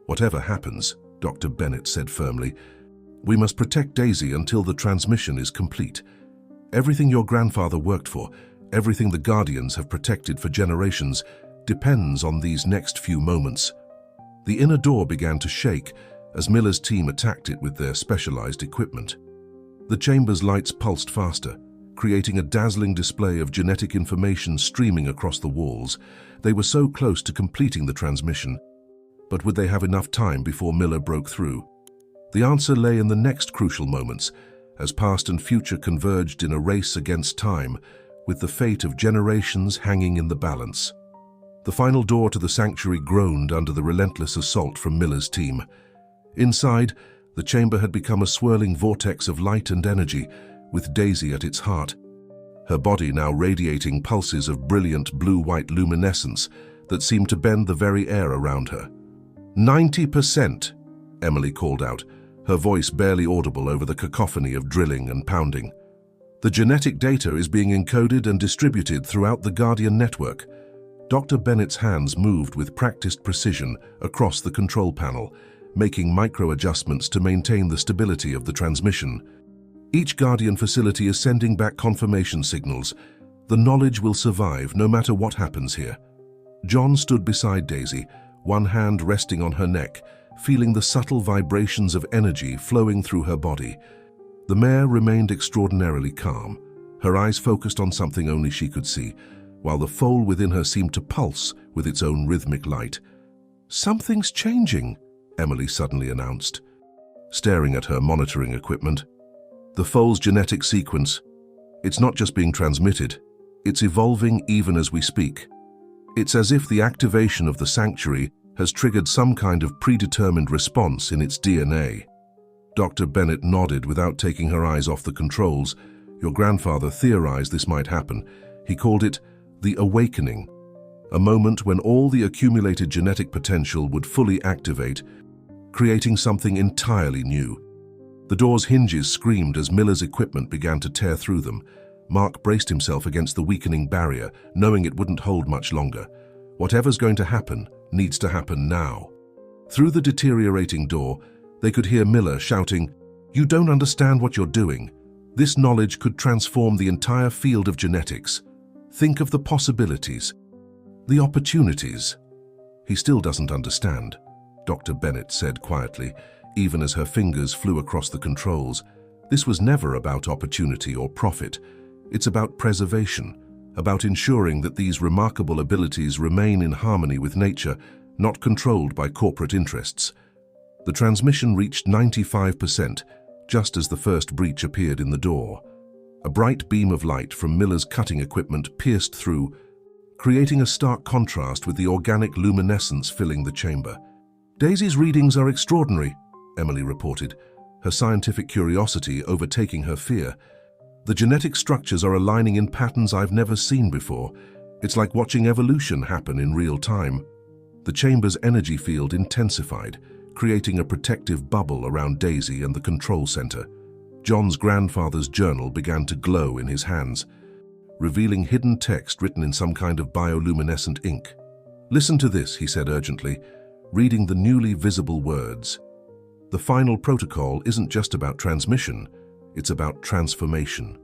Whatever happens, Dr. Bennett said firmly, we must protect Daisy until the transmission is complete. Everything your grandfather worked for, everything the Guardians have protected for generations, depends on these next few moments. The inner door began to shake as Miller's team attacked it with their specialized equipment. The chamber's lights pulsed faster, creating a dazzling display of genetic information streaming across the walls. They were so close to completing the transmission, but would they have enough time before Miller broke through? The answer lay in the next crucial moments, as past and future converged in a race against time, with the fate of generations hanging in the balance. The final door to the sanctuary groaned under the relentless assault from Miller's team. Inside, the chamber had become a swirling vortex of light and energy, with Daisy at its heart, her body now radiating pulses of brilliant blue-white luminescence that seemed to bend the very air around her. 90%, Emily called out, her voice barely audible over the cacophony of drilling and pounding. The genetic data is being encoded and distributed throughout the Guardian network. Dr. Bennett's hands moved with practiced precision across the control panel, making micro-adjustments to maintain the stability of the transmission. Each Guardian facility is sending back confirmation signals. The knowledge will survive no matter what happens here. John stood beside Daisy, one hand resting on her neck, feeling the subtle vibrations of energy flowing through her body. The mare remained extraordinarily calm, her eyes focused on something only she could see, while the foal within her seemed to pulse with its own rhythmic light. "Something's changing," Emily suddenly announced, staring at her monitoring equipment. The foal's genetic sequence, it's not just being transmitted, it's evolving even as we speak. It's as if the activation of the sanctuary has triggered some kind of predetermined response in its DNA. Dr. Bennett nodded without taking her eyes off the controls. Your grandfather theorized this might happen. He called it the awakening, a moment when all the accumulated genetic potential would fully activate, creating something entirely new. The door's hinges screamed as Miller's equipment began to tear through them. Mark braced himself against the weakening barrier, knowing it wouldn't hold much longer. Whatever's going to happen needs to happen now. Through the deteriorating door, they could hear Miller shouting, "You don't understand what you're doing. This knowledge could transform the entire field of genetics. Think of the possibilities, the opportunities." "He still doesn't understand," Dr. Bennett said quietly, even as her fingers flew across the controls. "This was never about opportunity or profit. It's about preservation, about ensuring that these remarkable abilities remain in harmony with nature, not controlled by corporate interests." The transmission reached 95%, just as the first breach appeared in the door. A bright beam of light from Miller's cutting equipment pierced through, creating a stark contrast with the organic luminescence filling the chamber. "Daisy's readings are extraordinary," Emily reported, her scientific curiosity overtaking her fear. "The genetic structures are aligning in patterns I've never seen before. It's like watching evolution happen in real time." The chamber's energy field intensified, creating a protective bubble around Daisy and the control center. John's grandfather's journal began to glow in his hands. revealing hidden text written in some kind of bioluminescent ink. "Listen to this," he said urgently, reading the newly visible words. "The final protocol isn't just about transmission, it's about transformation."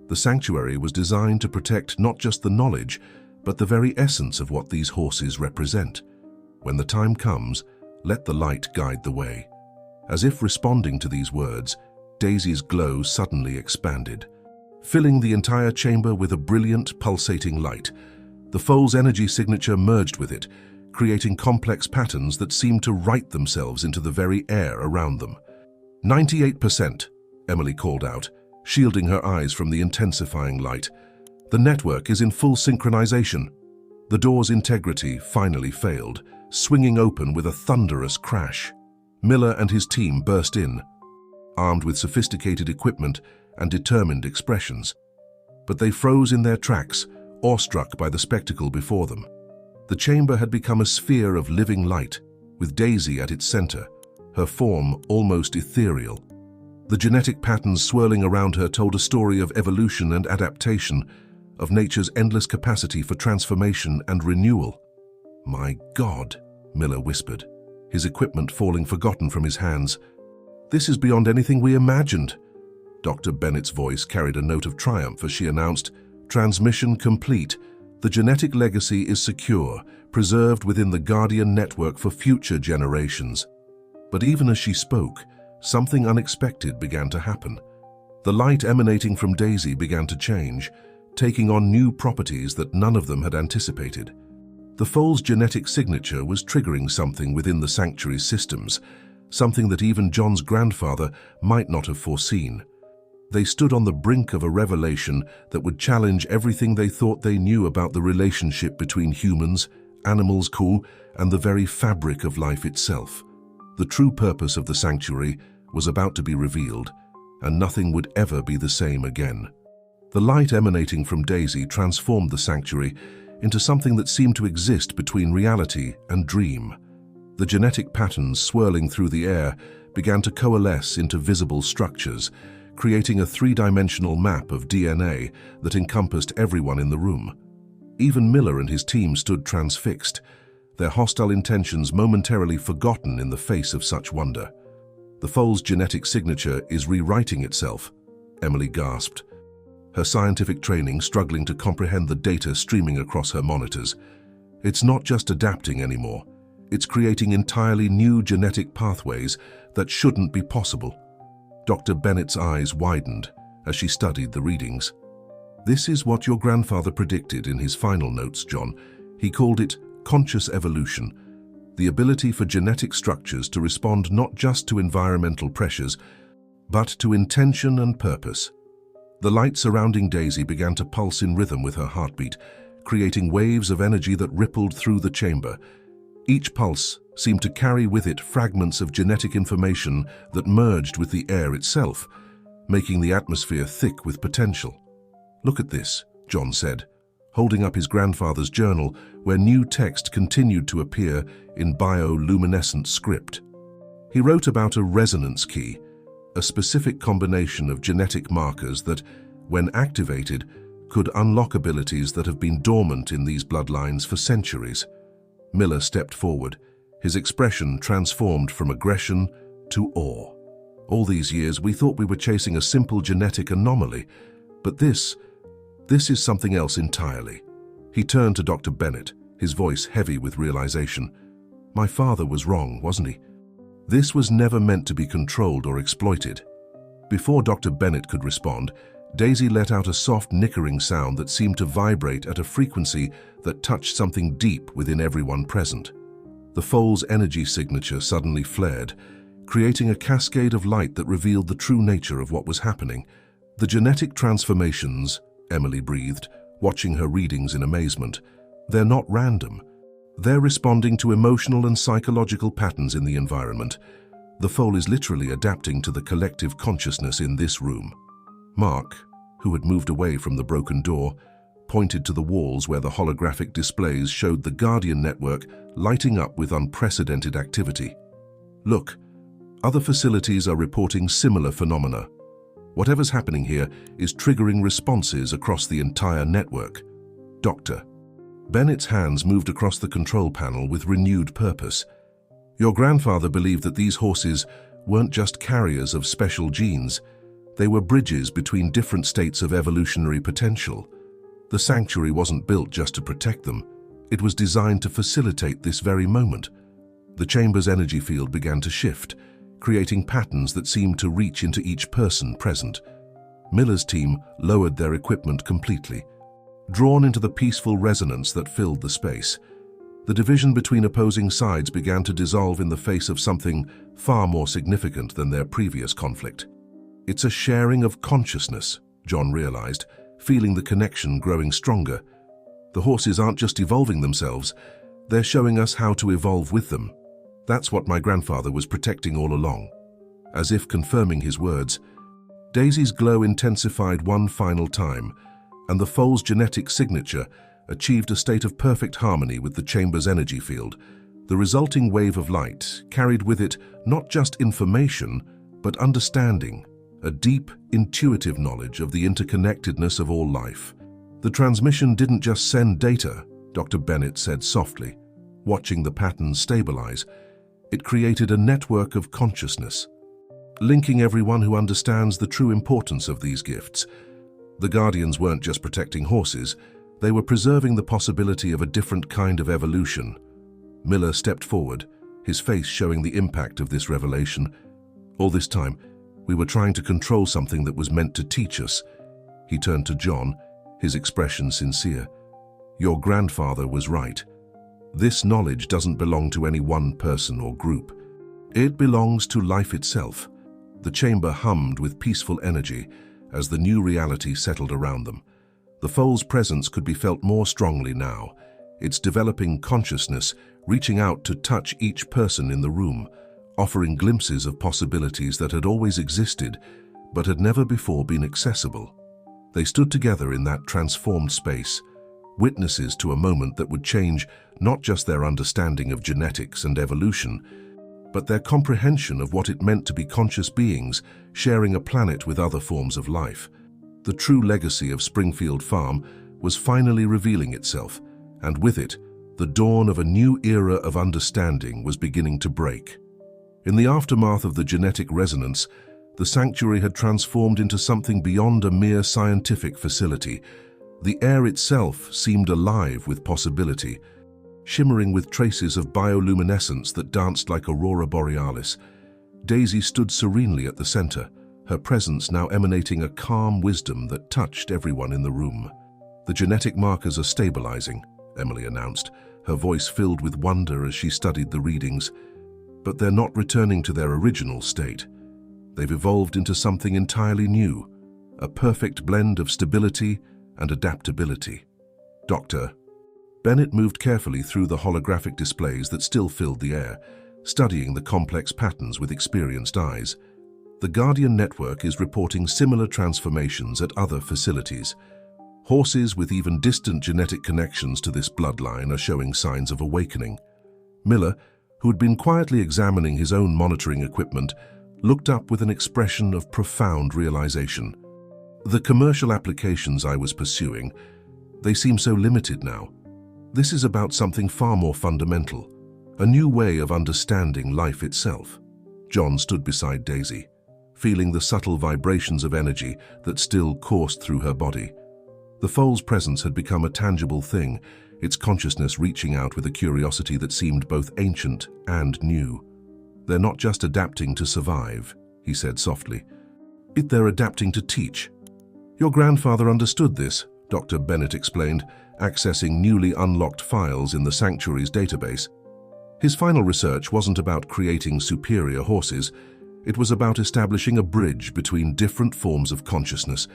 The sanctuary was designed to protect not just the knowledge, but the very essence of what these horses represent. When the time comes, let the light guide the way. As if responding to these words, Daisy's glow suddenly expanded, filling the entire chamber with a brilliant, pulsating light. The foal's energy signature merged with it, creating complex patterns that seemed to write themselves into the very air around them. 98%, Emily called out, shielding her eyes from the intensifying light. "The network is in full synchronization." The door's integrity finally failed, swinging open with a thunderous crash. Miller and his team burst in, armed with sophisticated equipment and determined expressions. But they froze in their tracks, awestruck by the spectacle before them. The chamber had become a sphere of living light, with Daisy at its center, her form almost ethereal. The genetic patterns swirling around her told a story of evolution and adaptation, of nature's endless capacity for transformation and renewal. "My God," Miller whispered, his equipment falling forgotten from his hands. "This is beyond anything we imagined." Dr. Bennett's voice carried a note of triumph as she announced, "Transmission complete. The genetic legacy is secure, preserved within the Guardian network for future generations." But even as she spoke, something unexpected began to happen. The light emanating from Daisy began to change, taking on new properties that none of them had anticipated. The foal's genetic signature was triggering something within the sanctuary's systems, something that even John's grandfather might not have foreseen. They stood on the brink of a revelation that would challenge everything they thought they knew about the relationship between humans, animals, and the very fabric of life itself. The true purpose of the sanctuary was about to be revealed, and nothing would ever be the same again. The light emanating from Daisy transformed the sanctuary into something that seemed to exist between reality and dream. The genetic patterns swirling through the air began to coalesce into visible structures, creating a three-dimensional map of DNA that encompassed everyone in the room. Even Miller and his team stood transfixed, their hostile intentions momentarily forgotten in the face of such wonder. "The foal's genetic signature is rewriting itself," Emily gasped, her scientific training struggling to comprehend the data streaming across her monitors. "It's not just adapting anymore. It's creating entirely new genetic pathways that shouldn't be possible." Dr. Bennett's eyes widened as she studied the readings. "This is what your grandfather predicted in his final notes, John. He called it conscious evolution, the ability for genetic structures to respond not just to environmental pressures, but to intention and purpose." The light surrounding Daisy began to pulse in rhythm with her heartbeat, creating waves of energy that rippled through the chamber. Each pulse seemed to carry with it fragments of genetic information that merged with the air itself, making the atmosphere thick with potential. "Look at this," John said, holding up his grandfather's journal where new text continued to appear in bioluminescent script. He wrote about a resonance key, a specific combination of genetic markers that, when activated, could unlock abilities that have been dormant in these bloodlines for centuries. Miller stepped forward, his expression transformed from aggression to awe. "All these years we thought we were chasing a simple genetic anomaly, but this is something else entirely." He turned to Dr. Bennett, his voice heavy with realization. "My father was wrong, wasn't he? This was never meant to be controlled or exploited." Before Dr. Bennett could respond, Daisy let out a soft nickering sound that seemed to vibrate at a frequency that touched something deep within everyone present. The foal's energy signature suddenly flared, creating a cascade of light that revealed the true nature of what was happening. "The genetic transformations," Emily breathed, watching her readings in amazement, "they're not random. They're responding to emotional and psychological patterns in the environment. The foal is literally adapting to the collective consciousness in this room." Mark, who had moved away from the broken door, pointed to the walls where the holographic displays showed the Guardian network lighting up with unprecedented activity. "Look, other facilities are reporting similar phenomena." Whatever's happening here is triggering responses across the entire network. Doctor. Bennett's hands moved across the control panel with renewed purpose. Your grandfather believed that these horses weren't just carriers of special genes. They were bridges between different states of evolutionary potential. The sanctuary wasn't built just to protect them. It was designed to facilitate this very moment. The chamber's energy field began to shift, creating patterns that seemed to reach into each person present. Miller's team lowered their equipment completely, drawn into the peaceful resonance that filled the space. The division between opposing sides began to dissolve in the face of something far more significant than their previous conflict. It's a sharing of consciousness, John realized, feeling the connection growing stronger. The horses aren't just evolving themselves, they're showing us how to evolve with them. That's what my grandfather was protecting all along. As if confirming his words, Daisy's glow intensified one final time, and the foal's genetic signature achieved a state of perfect harmony with the chamber's energy field. The resulting wave of light carried with it not just information, but understanding, a deep, intuitive knowledge of the interconnectedness of all life. The transmission didn't just send data, Dr. Bennett said softly, watching the patterns stabilize. It created a network of consciousness, linking everyone who understands the true importance of these gifts. The Guardians weren't just protecting horses, they were preserving the possibility of a different kind of evolution. Miller stepped forward, his face showing the impact of this revelation. All this time, we were trying to control something that was meant to teach us. He turned to John, his expression sincere. Your grandfather was right. This knowledge doesn't belong to any one person or group. It belongs to life itself. The chamber hummed with peaceful energy as the new reality settled around them. The foal's presence could be felt more strongly now, its developing consciousness reaching out to touch each person in the room, offering glimpses of possibilities that had always existed but had never before been accessible. They stood together in that transformed space, witnesses to a moment that would change not just their understanding of genetics and evolution, but their comprehension of what it meant to be conscious beings sharing a planet with other forms of life. The true legacy of Springfield Farm was finally revealing itself, and with it, the dawn of a new era of understanding was beginning to break. In the aftermath of the genetic resonance, the sanctuary had transformed into something beyond a mere scientific facility. The air itself seemed alive with possibility, shimmering with traces of bioluminescence that danced like Aurora borealis. Daisy stood serenely at the center, her presence now emanating a calm wisdom that touched everyone in the room. The genetic markers are stabilizing, Emily announced, her voice filled with wonder as she studied the readings. But they're not returning to their original state. They've evolved into something entirely new, a perfect blend of stability and adaptability. Doctor. Bennett moved carefully through the holographic displays that still filled the air, studying the complex patterns with experienced eyes. The Guardian network is reporting similar transformations at other facilities. Horses with even distant genetic connections to this bloodline are showing signs of awakening. Miller, who had been quietly examining his own monitoring equipment, looked up with an expression of profound realization. The commercial applications I was pursuing, they seem so limited now. This is about something far more fundamental, a new way of understanding life itself. John stood beside Daisy, feeling the subtle vibrations of energy that still coursed through her body. The foal's presence had become a tangible thing, its consciousness reaching out with a curiosity that seemed both ancient and new. They're not just adapting to survive, he said softly. They're adapting to teach. Your grandfather understood this, Dr. Bennett explained, accessing newly unlocked files in the sanctuary's database. His final research wasn't about creating superior horses. It was about establishing a bridge between different forms of consciousness.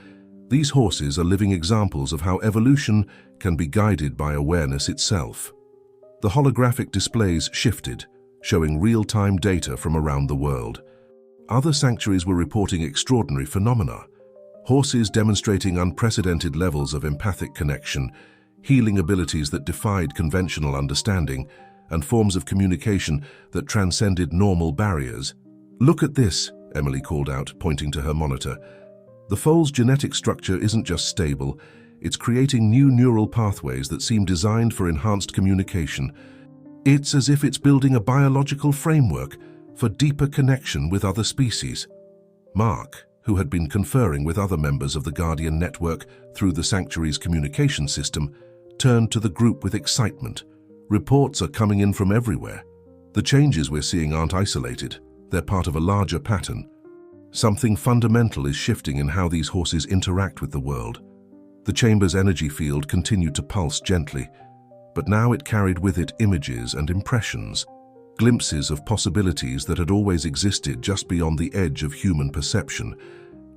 These horses are living examples of how evolution can be guided by awareness itself. The holographic displays shifted, showing real-time data from around the world. Other sanctuaries were reporting extraordinary phenomena. Horses demonstrating unprecedented levels of empathic connection, healing abilities that defied conventional understanding, and forms of communication that transcended normal barriers. Look at this, Emily called out, pointing to her monitor. The foal's genetic structure isn't just stable, it's creating new neural pathways that seem designed for enhanced communication. It's as if it's building a biological framework for deeper connection with other species. Mark, who had been conferring with other members of the Guardian network through the sanctuary's communication system, turned to the group with excitement. Reports are coming in from everywhere. The changes we're seeing aren't isolated. They're part of a larger pattern. Something fundamental is shifting in how these horses interact with the world. The chamber's energy field continued to pulse gently, but now it carried with it images and impressions, glimpses of possibilities that had always existed just beyond the edge of human perception.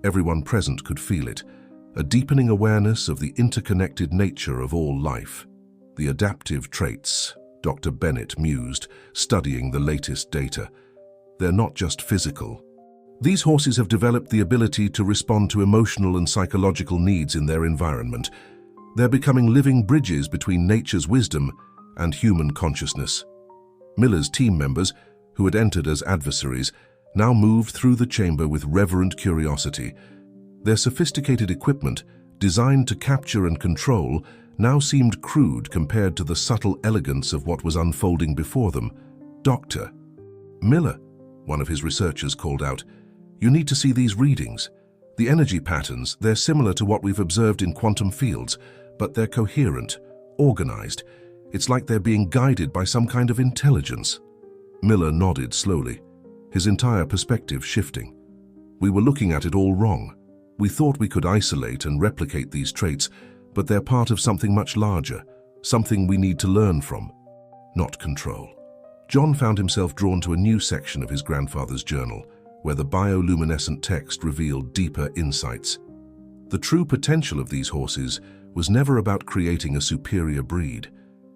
Everyone present could feel it, a deepening awareness of the interconnected nature of all life. The adaptive traits, Dr. Bennett mused, studying the latest data. They're not just physical. These horses have developed the ability to respond to emotional and psychological needs in their environment. They're becoming living bridges between nature's wisdom and human consciousness. Miller's team members, who had entered as adversaries, now moved through the chamber with reverent curiosity. Their sophisticated equipment, designed to capture and control, now seemed crude compared to the subtle elegance of what was unfolding before them. "Doctor Miller," one of his researchers called out, "you need to see these readings. The energy patterns, they're similar to what we've observed in quantum fields, but they're coherent, organized. It's like they're being guided by some kind of intelligence." Miller nodded slowly, his entire perspective shifting. "We were looking at it all wrong. We thought we could isolate and replicate these traits, but they're part of something much larger, something we need to learn from, not control." John found himself drawn to a new section of his grandfather's journal, where the bioluminescent text revealed deeper insights. The true potential of these horses was never about creating a superior breed.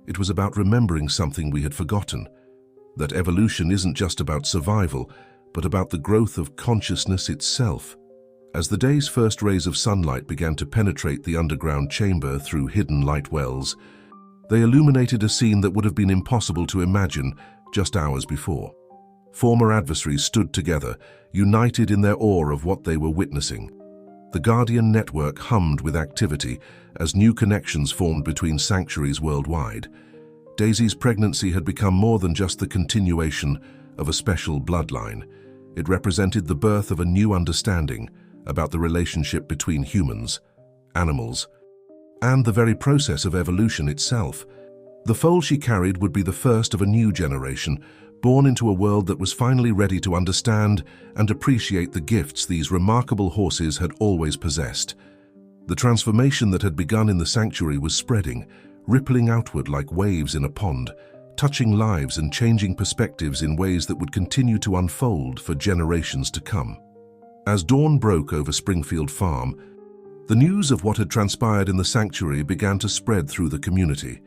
It was about remembering something we had forgotten, that evolution isn't just about survival, but about the growth of consciousness itself. As the day's first rays of sunlight began to penetrate the underground chamber through hidden light wells, they illuminated a scene that would have been impossible to imagine just hours before. Former adversaries stood together, united in their awe of what they were witnessing. The Guardian network hummed with activity as new connections formed between sanctuaries worldwide. Daisy's pregnancy had become more than just the continuation of a special bloodline. It represented the birth of a new understanding about the relationship between humans, animals, and the very process of evolution itself. The foal she carried would be the first of a new generation, born into a world that was finally ready to understand and appreciate the gifts these remarkable horses had always possessed. The transformation that had begun in the sanctuary was spreading, rippling outward like waves in a pond, touching lives and changing perspectives in ways that would continue to unfold for generations to come. As dawn broke over Springfield Farm, the news of what had transpired in the sanctuary began to spread through the community.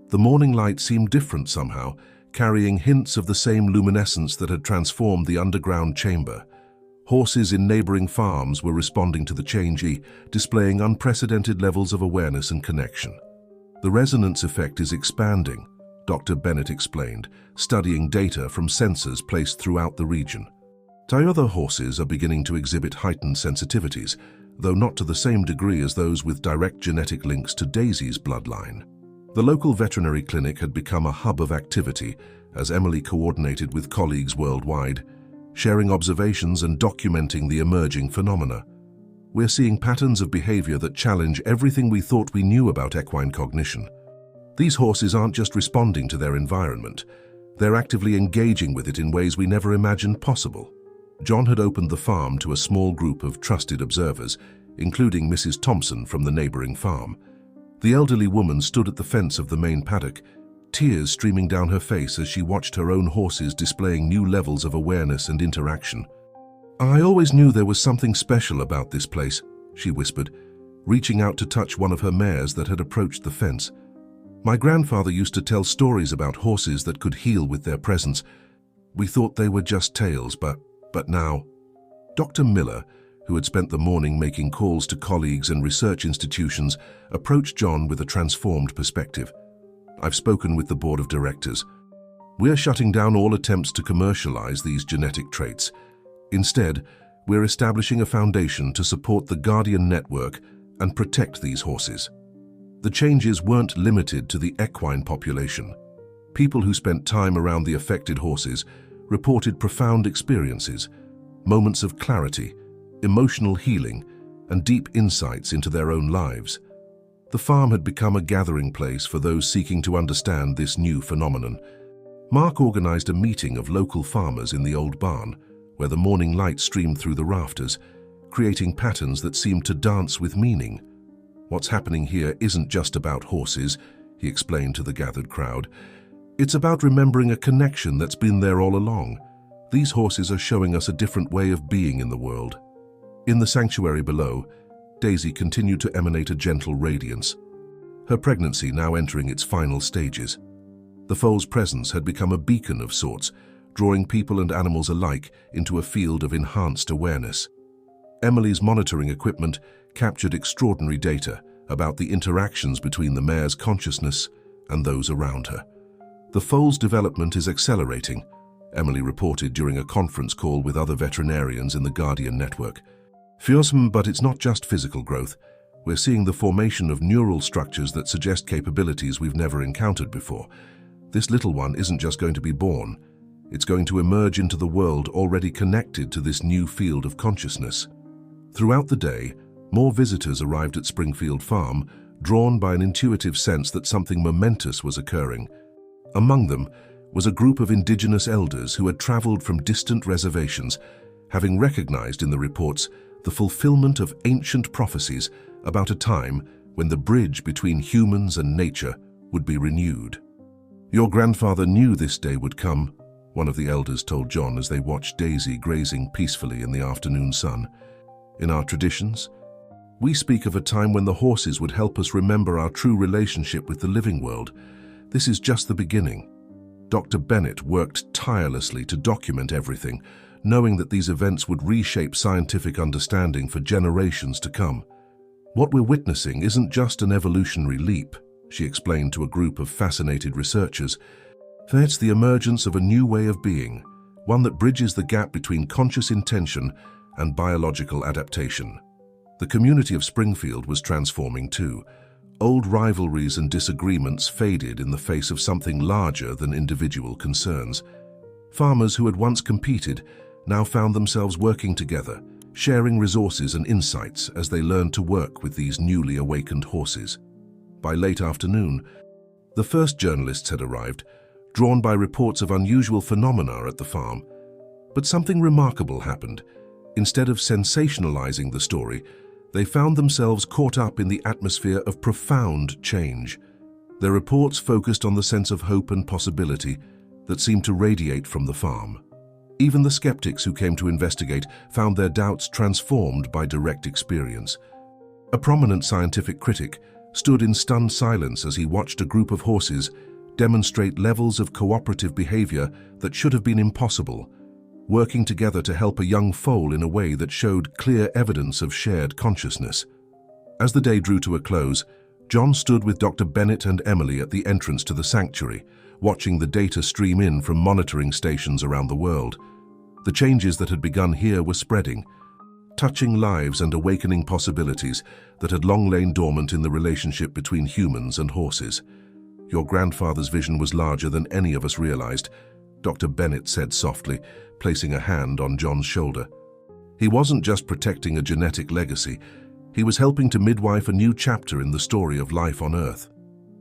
The morning light seemed different somehow, carrying hints of the same luminescence that had transformed the underground chamber. Horses in neighboring farms were responding to the change, displaying unprecedented levels of awareness and connection. "The resonance effect is expanding," Dr. Bennett explained, studying data from sensors placed throughout the region. "Other horses are beginning to exhibit heightened sensitivities, though not to the same degree as those with direct genetic links to Daisy's bloodline." The local veterinary clinic had become a hub of activity as Emily coordinated with colleagues worldwide, sharing observations and documenting the emerging phenomena. "We're seeing patterns of behavior that challenge everything we thought we knew about equine cognition. These horses aren't just responding to their environment, they're actively engaging with it in ways we never imagined possible." John had opened the farm to a small group of trusted observers, including Mrs. Thompson from the neighboring farm. The elderly woman stood at the fence of the main paddock, tears streaming down her face as she watched her own horses displaying new levels of awareness and interaction. "I always knew there was something special about this place," she whispered, reaching out to touch one of her mares that had approached the fence. "My grandfather used to tell stories about horses that could heal with their presence. We thought they were just tales, but now..." Dr. Miller, who had spent the morning making calls to colleagues and research institutions, approached John with a transformed perspective. "I've spoken with the board of directors. We're shutting down all attempts to commercialize these genetic traits. Instead, we're establishing a foundation to support the Guardian network and protect these horses. The changes weren't limited to the equine population. People who spent time around the affected horses reported profound experiences, moments of clarity, emotional healing, and deep insights into their own lives. The farm had become a gathering place for those seeking to understand this new phenomenon. Mark organized a meeting of local farmers in the old barn, where the morning light streamed through the rafters, creating patterns that seemed to dance with meaning. "What's happening here isn't just about horses," he explained to the gathered crowd. "It's about remembering a connection that's been there all along. These horses are showing us a different way of being in the world." In the sanctuary below, Daisy continued to emanate a gentle radiance, her pregnancy now entering its final stages. The foal's presence had become a beacon of sorts, drawing people and animals alike into a field of enhanced awareness. Emily's monitoring equipment captured extraordinary data about the interactions between the mare's consciousness and those around her. "The foal's development is accelerating," Emily reported during a conference call with other veterinarians in the Guardian network. But it's not just physical growth. We're seeing the formation of neural structures that suggest capabilities we've never encountered before. This little one isn't just going to be born. It's going to emerge into the world already connected to this new field of consciousness. Throughout the day, more visitors arrived at Springfield Farm, drawn by an intuitive sense that something momentous was occurring. Among them was a group of indigenous elders who had traveled from distant reservations, having recognized in the reports the fulfillment of ancient prophecies about a time when the bridge between humans and nature would be renewed. "Your grandfather knew this day would come," one of the elders told John as they watched Daisy grazing peacefully in the afternoon sun. "In our traditions, we speak of a time when the horses would help us remember our true relationship with the living world. This is just the beginning." Dr. Bennett worked tirelessly to document everything, knowing that these events would reshape scientific understanding for generations to come. "What we're witnessing isn't just an evolutionary leap," she explained to a group of fascinated researchers. "It's the emergence of a new way of being, one that bridges the gap between conscious intention and biological adaptation." The community of Springfield was transforming too. Old rivalries and disagreements faded in the face of something larger than individual concerns. Farmers who had once competed now found themselves working together, sharing resources and insights as they learned to work with these newly awakened horses. By late afternoon, the first journalists had arrived, drawn by reports of unusual phenomena at the farm. But something remarkable happened. Instead of sensationalizing the story, they found themselves caught up in the atmosphere of profound change. Their reports focused on the sense of hope and possibility that seemed to radiate from the farm. Even the skeptics who came to investigate found their doubts transformed by direct experience. A prominent scientific critic stood in stunned silence as he watched a group of horses demonstrate levels of cooperative behavior that should have been impossible, working together to help a young foal in a way that showed clear evidence of shared consciousness. As the day drew to a close, John stood with Dr. Bennett and Emily at the entrance to the sanctuary, watching the data stream in from monitoring stations around the world. The changes that had begun here were spreading, touching lives and awakening possibilities that had long lain dormant in the relationship between humans and horses. "Your grandfather's vision was larger than any of us realized," Dr. Bennett said softly, placing a hand on John's shoulder. "He wasn't just protecting a genetic legacy, he was helping to midwife a new chapter in the story of life on Earth."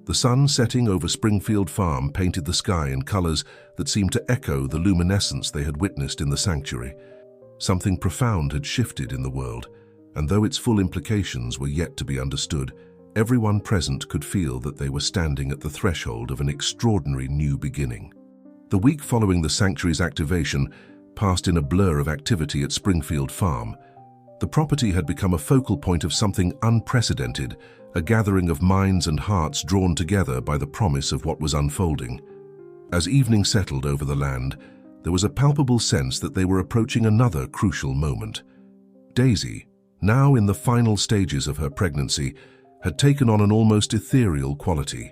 The sun setting over Springfield Farm painted the sky in colors that seemed to echo the luminescence they had witnessed in the sanctuary. Something profound had shifted in the world, and though its full implications were yet to be understood, everyone present could feel that they were standing at the threshold of an extraordinary new beginning. The week following the sanctuary's activation passed in a blur of activity at Springfield Farm. The property had become a focal point of something unprecedented, a gathering of minds and hearts drawn together by the promise of what was unfolding. As evening settled over the land, there was a palpable sense that they were approaching another crucial moment. Daisy, now in the final stages of her pregnancy, had taken on an almost ethereal quality.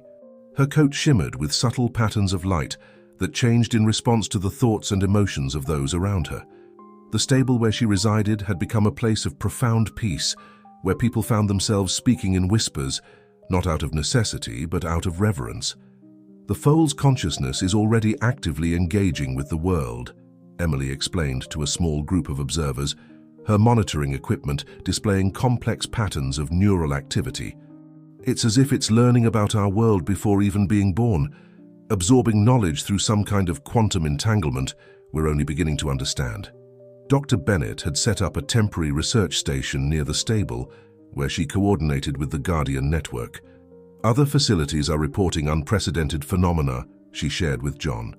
Her coat shimmered with subtle patterns of light that changed in response to the thoughts and emotions of those around her. The stable where she resided had become a place of profound peace, where people found themselves speaking in whispers, not out of necessity, but out of reverence. The foal's consciousness is already actively engaging with the world, Emily explained to a small group of observers, her monitoring equipment displaying complex patterns of neural activity. It's as if it's learning about our world before even being born, absorbing knowledge through some kind of quantum entanglement we're only beginning to understand. Dr. Bennett had set up a temporary research station near the stable where she coordinated with the Guardian network. Other facilities are reporting unprecedented phenomena, she shared with John.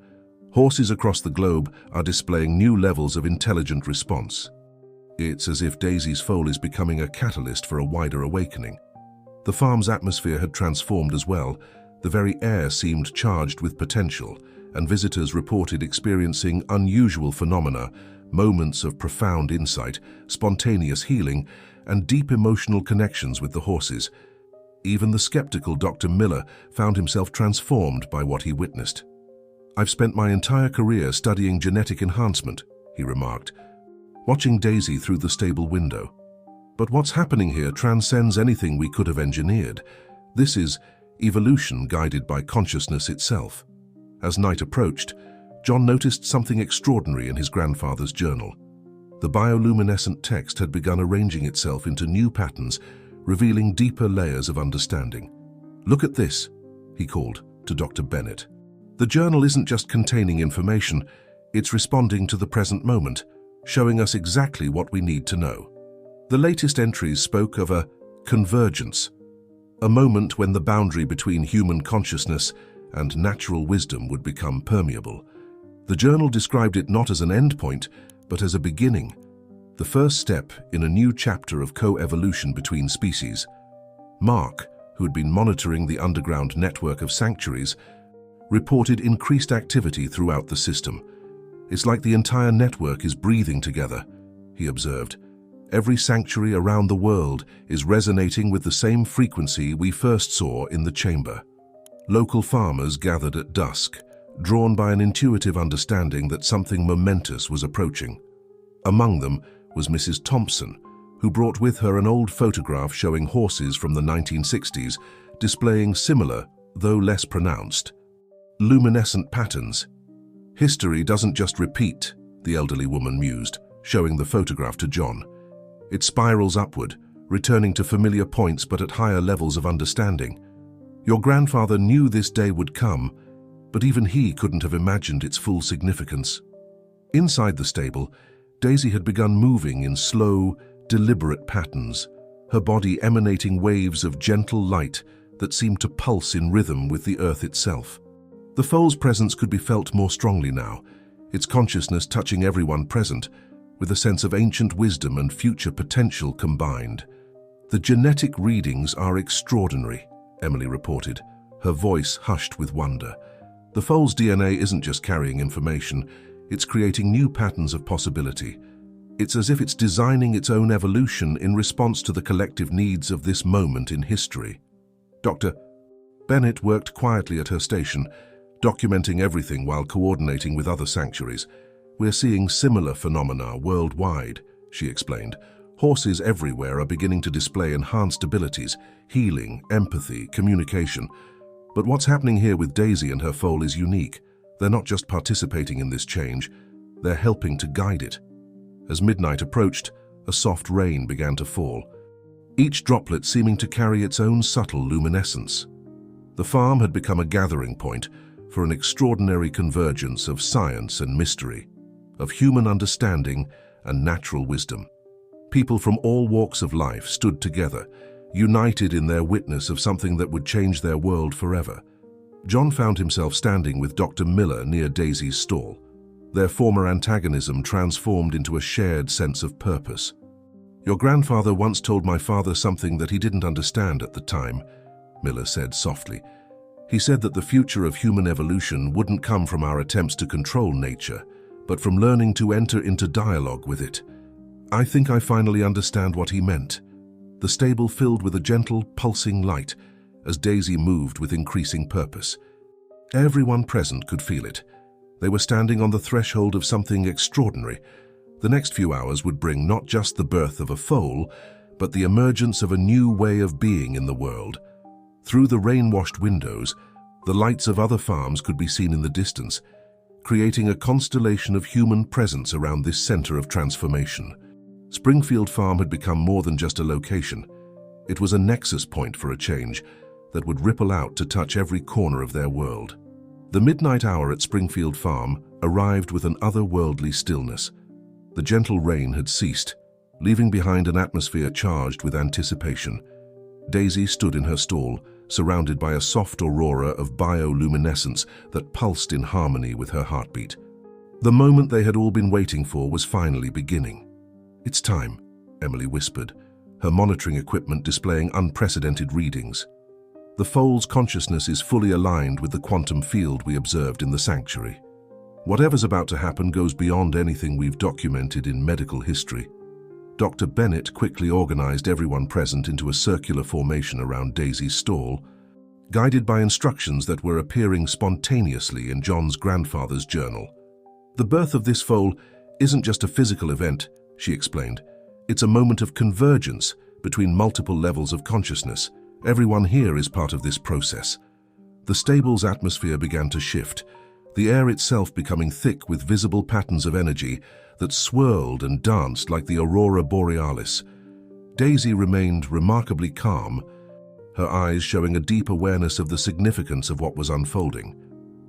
Horses across the globe are displaying new levels of intelligent response. It's as if Daisy's foal is becoming a catalyst for a wider awakening. The farm's atmosphere had transformed as well. The very air seemed charged with potential, and visitors reported experiencing unusual phenomena, moments of profound insight, spontaneous healing, and deep emotional connections with the horses. Even the skeptical Dr. Miller found himself transformed by what he witnessed. "I've spent my entire career studying genetic enhancement," he remarked, watching Daisy through the stable window. "But what's happening here transcends anything we could have engineered. This is evolution guided by consciousness itself." As night approached, John noticed something extraordinary in his grandfather's journal. The bioluminescent text had begun arranging itself into new patterns, revealing deeper layers of understanding. "Look at this," he called to Dr. Bennett. "The journal isn't just containing information, it's responding to the present moment, showing us exactly what we need to know." The latest entries spoke of a convergence, a moment when the boundary between human consciousness and natural wisdom would become permeable. The journal described it not as an endpoint, but as a beginning, the first step in a new chapter of co-evolution between species. Mark, who had been monitoring the underground network of sanctuaries, reported increased activity throughout the system. "It's like the entire network is breathing together," he observed. "Every sanctuary around the world is resonating with the same frequency we first saw in the chamber." Local farmers gathered at dusk, drawn by an intuitive understanding that something momentous was approaching. Among them was Mrs. Thompson, who brought with her an old photograph showing horses from the 1960s, displaying similar, though less pronounced, luminescent patterns. "History doesn't just repeat," the elderly woman mused, showing the photograph to John. "It spirals upward, returning to familiar points but at higher levels of understanding. Your grandfather knew this day would come, but even he couldn't have imagined its full significance." Inside the stable, Daisy had begun moving in slow, deliberate patterns, her body emanating waves of gentle light that seemed to pulse in rhythm with the earth itself. The foal's presence could be felt more strongly now, its consciousness touching everyone present, with a sense of ancient wisdom and future potential combined. "The genetic readings are extraordinary," Emily reported, her voice hushed with wonder. "The foal's DNA isn't just carrying information, it's creating new patterns of possibility. It's as if it's designing its own evolution in response to the collective needs of this moment in history." Dr. Bennett worked quietly at her station, documenting everything while coordinating with other sanctuaries. "We're seeing similar phenomena worldwide," she explained. "Horses everywhere are beginning to display enhanced abilities, healing, empathy, communication. But what's happening here with Daisy and her foal is unique. They're not just participating in this change, they're helping to guide it." As midnight approached, a soft rain began to fall, each droplet seeming to carry its own subtle luminescence. The farm had become a gathering point for an extraordinary convergence of science and mystery, of human understanding and natural wisdom. People from all walks of life stood together, united in their witness of something that would change their world forever. John found himself standing with Dr. Miller near Daisy's stall. Their former antagonism transformed into a shared sense of purpose. "Your grandfather once told my father something that he didn't understand at the time," Miller said softly. "He said that the future of human evolution wouldn't come from our attempts to control nature, but from learning to enter into dialogue with it. I think I finally understand what he meant." The stable filled with a gentle, pulsing light as Daisy moved with increasing purpose. Everyone present could feel it. They were standing on the threshold of something extraordinary, The next few hours would bring not just the birth of a foal, but the emergence of a new way of being in the world. Through the rain-washed windows, the lights of other farms could be seen in the distance, creating a constellation of human presence around this center of transformation. Springfield Farm had become more than just a location. It was a nexus point for a change that would ripple out to touch every corner of their world. The midnight hour at Springfield Farm arrived with an otherworldly stillness. The gentle rain had ceased, leaving behind an atmosphere charged with anticipation. Daisy stood in her stall, surrounded by a soft aurora of bioluminescence that pulsed in harmony with her heartbeat. The moment they had all been waiting for was finally beginning. "It's time," Emily whispered, her monitoring equipment displaying unprecedented readings. The foal's consciousness is fully aligned with the quantum field we observed in the sanctuary. Whatever's about to happen goes beyond anything we've documented in medical history. Dr. Bennett quickly organized everyone present into a circular formation around Daisy's stall, guided by instructions that were appearing spontaneously in John's grandfather's journal. "The birth of this foal isn't just a physical event," she explained. "It's a moment of convergence between multiple levels of consciousness. Everyone here is part of this process." The stable's atmosphere began to shift, the air itself becoming thick with visible patterns of energy that swirled and danced like the Aurora Borealis. Daisy remained remarkably calm, her eyes showing a deep awareness of the significance of what was unfolding.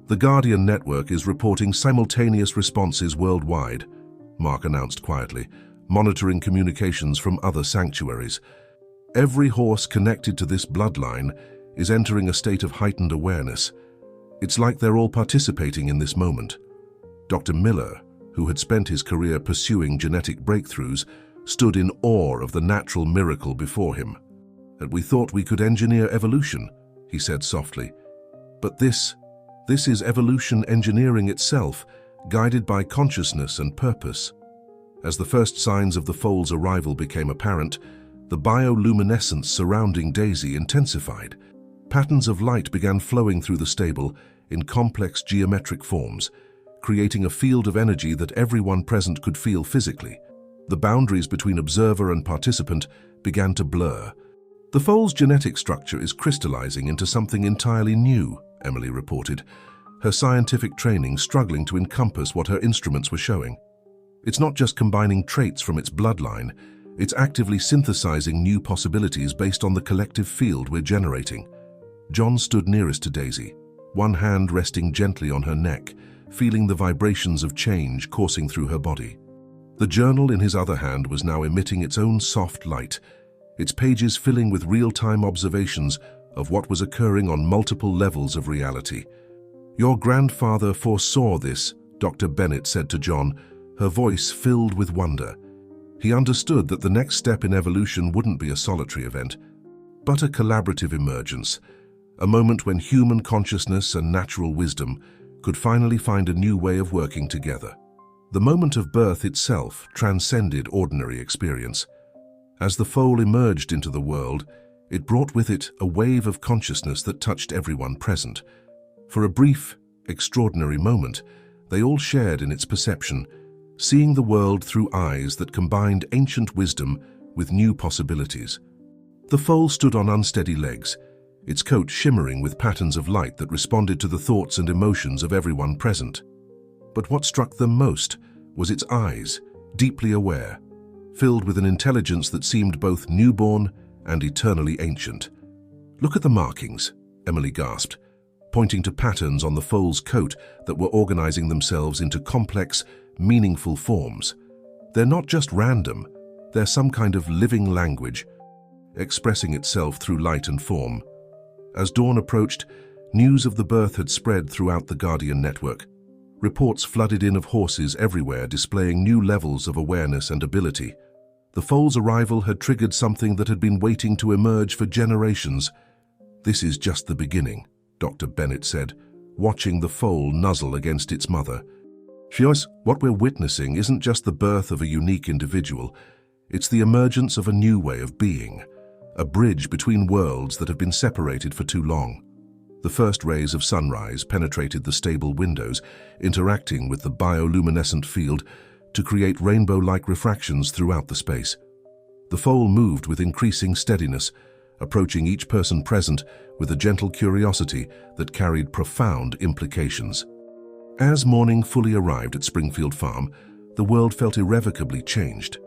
"The Guardian network is reporting simultaneous responses worldwide," Mark announced quietly, monitoring communications from other sanctuaries. "Every horse connected to this bloodline is entering a state of heightened awareness. It's like they're all participating in this moment." Dr. Miller, who had spent his career pursuing genetic breakthroughs, stood in awe of the natural miracle before him. "We thought we could engineer evolution," he said softly. "But this is evolution engineering itself, guided by consciousness and purpose." As the first signs of the foal's arrival became apparent, the bioluminescence surrounding Daisy intensified. Patterns of light began flowing through the stable in complex geometric forms, creating a field of energy that everyone present could feel physically. The boundaries between observer and participant began to blur. "The foal's genetic structure is crystallizing into something entirely new," Emily reported, her scientific training struggling to encompass what her instruments were showing. "It's not just combining traits from its bloodline, it's actively synthesizing new possibilities based on the collective field we're generating." John stood nearest to Daisy, one hand resting gently on her neck, feeling the vibrations of change coursing through her body. The journal in his other hand was now emitting its own soft light, its pages filling with real-time observations of what was occurring on multiple levels of reality. "Your grandfather foresaw this," Dr. Bennett said to John, her voice filled with wonder. He understood that the next step in evolution wouldn't be a solitary event, but a collaborative emergence, a moment when human consciousness and natural wisdom could finally find a new way of working together. The moment of birth itself transcended ordinary experience. As the foal emerged into the world, it brought with it a wave of consciousness that touched everyone present. For a brief, extraordinary moment, they all shared in its perception, seeing the world through eyes that combined ancient wisdom with new possibilities. The foal stood on unsteady legs, its coat shimmering with patterns of light that responded to the thoughts and emotions of everyone present. But what struck them most was its eyes, deeply aware, filled with an intelligence that seemed both newborn and eternally ancient. "Look at the markings," Emily gasped, pointing to patterns on the foal's coat that were organizing themselves into complex, meaningful forms. "They're not just random, they're some kind of living language, expressing itself through light and form." As dawn approached, news of the birth had spread throughout the Guardian network. Reports flooded in of horses everywhere displaying new levels of awareness and ability. The foal's arrival had triggered something that had been waiting to emerge for generations. "This is just the beginning," Dr. Bennett said, watching the foal nuzzle against its mother. "Fios, what we're witnessing isn't just the birth of a unique individual, it's the emergence of a new way of being. A bridge between worlds that have been separated for too long." The first rays of sunrise penetrated the stable windows, interacting with the bioluminescent field, to create rainbow-like refractions throughout the space. The foal moved with increasing steadiness, approaching each person present with a gentle curiosity that carried profound implications. As morning fully arrived at Springfield Farm, the world felt irrevocably changed.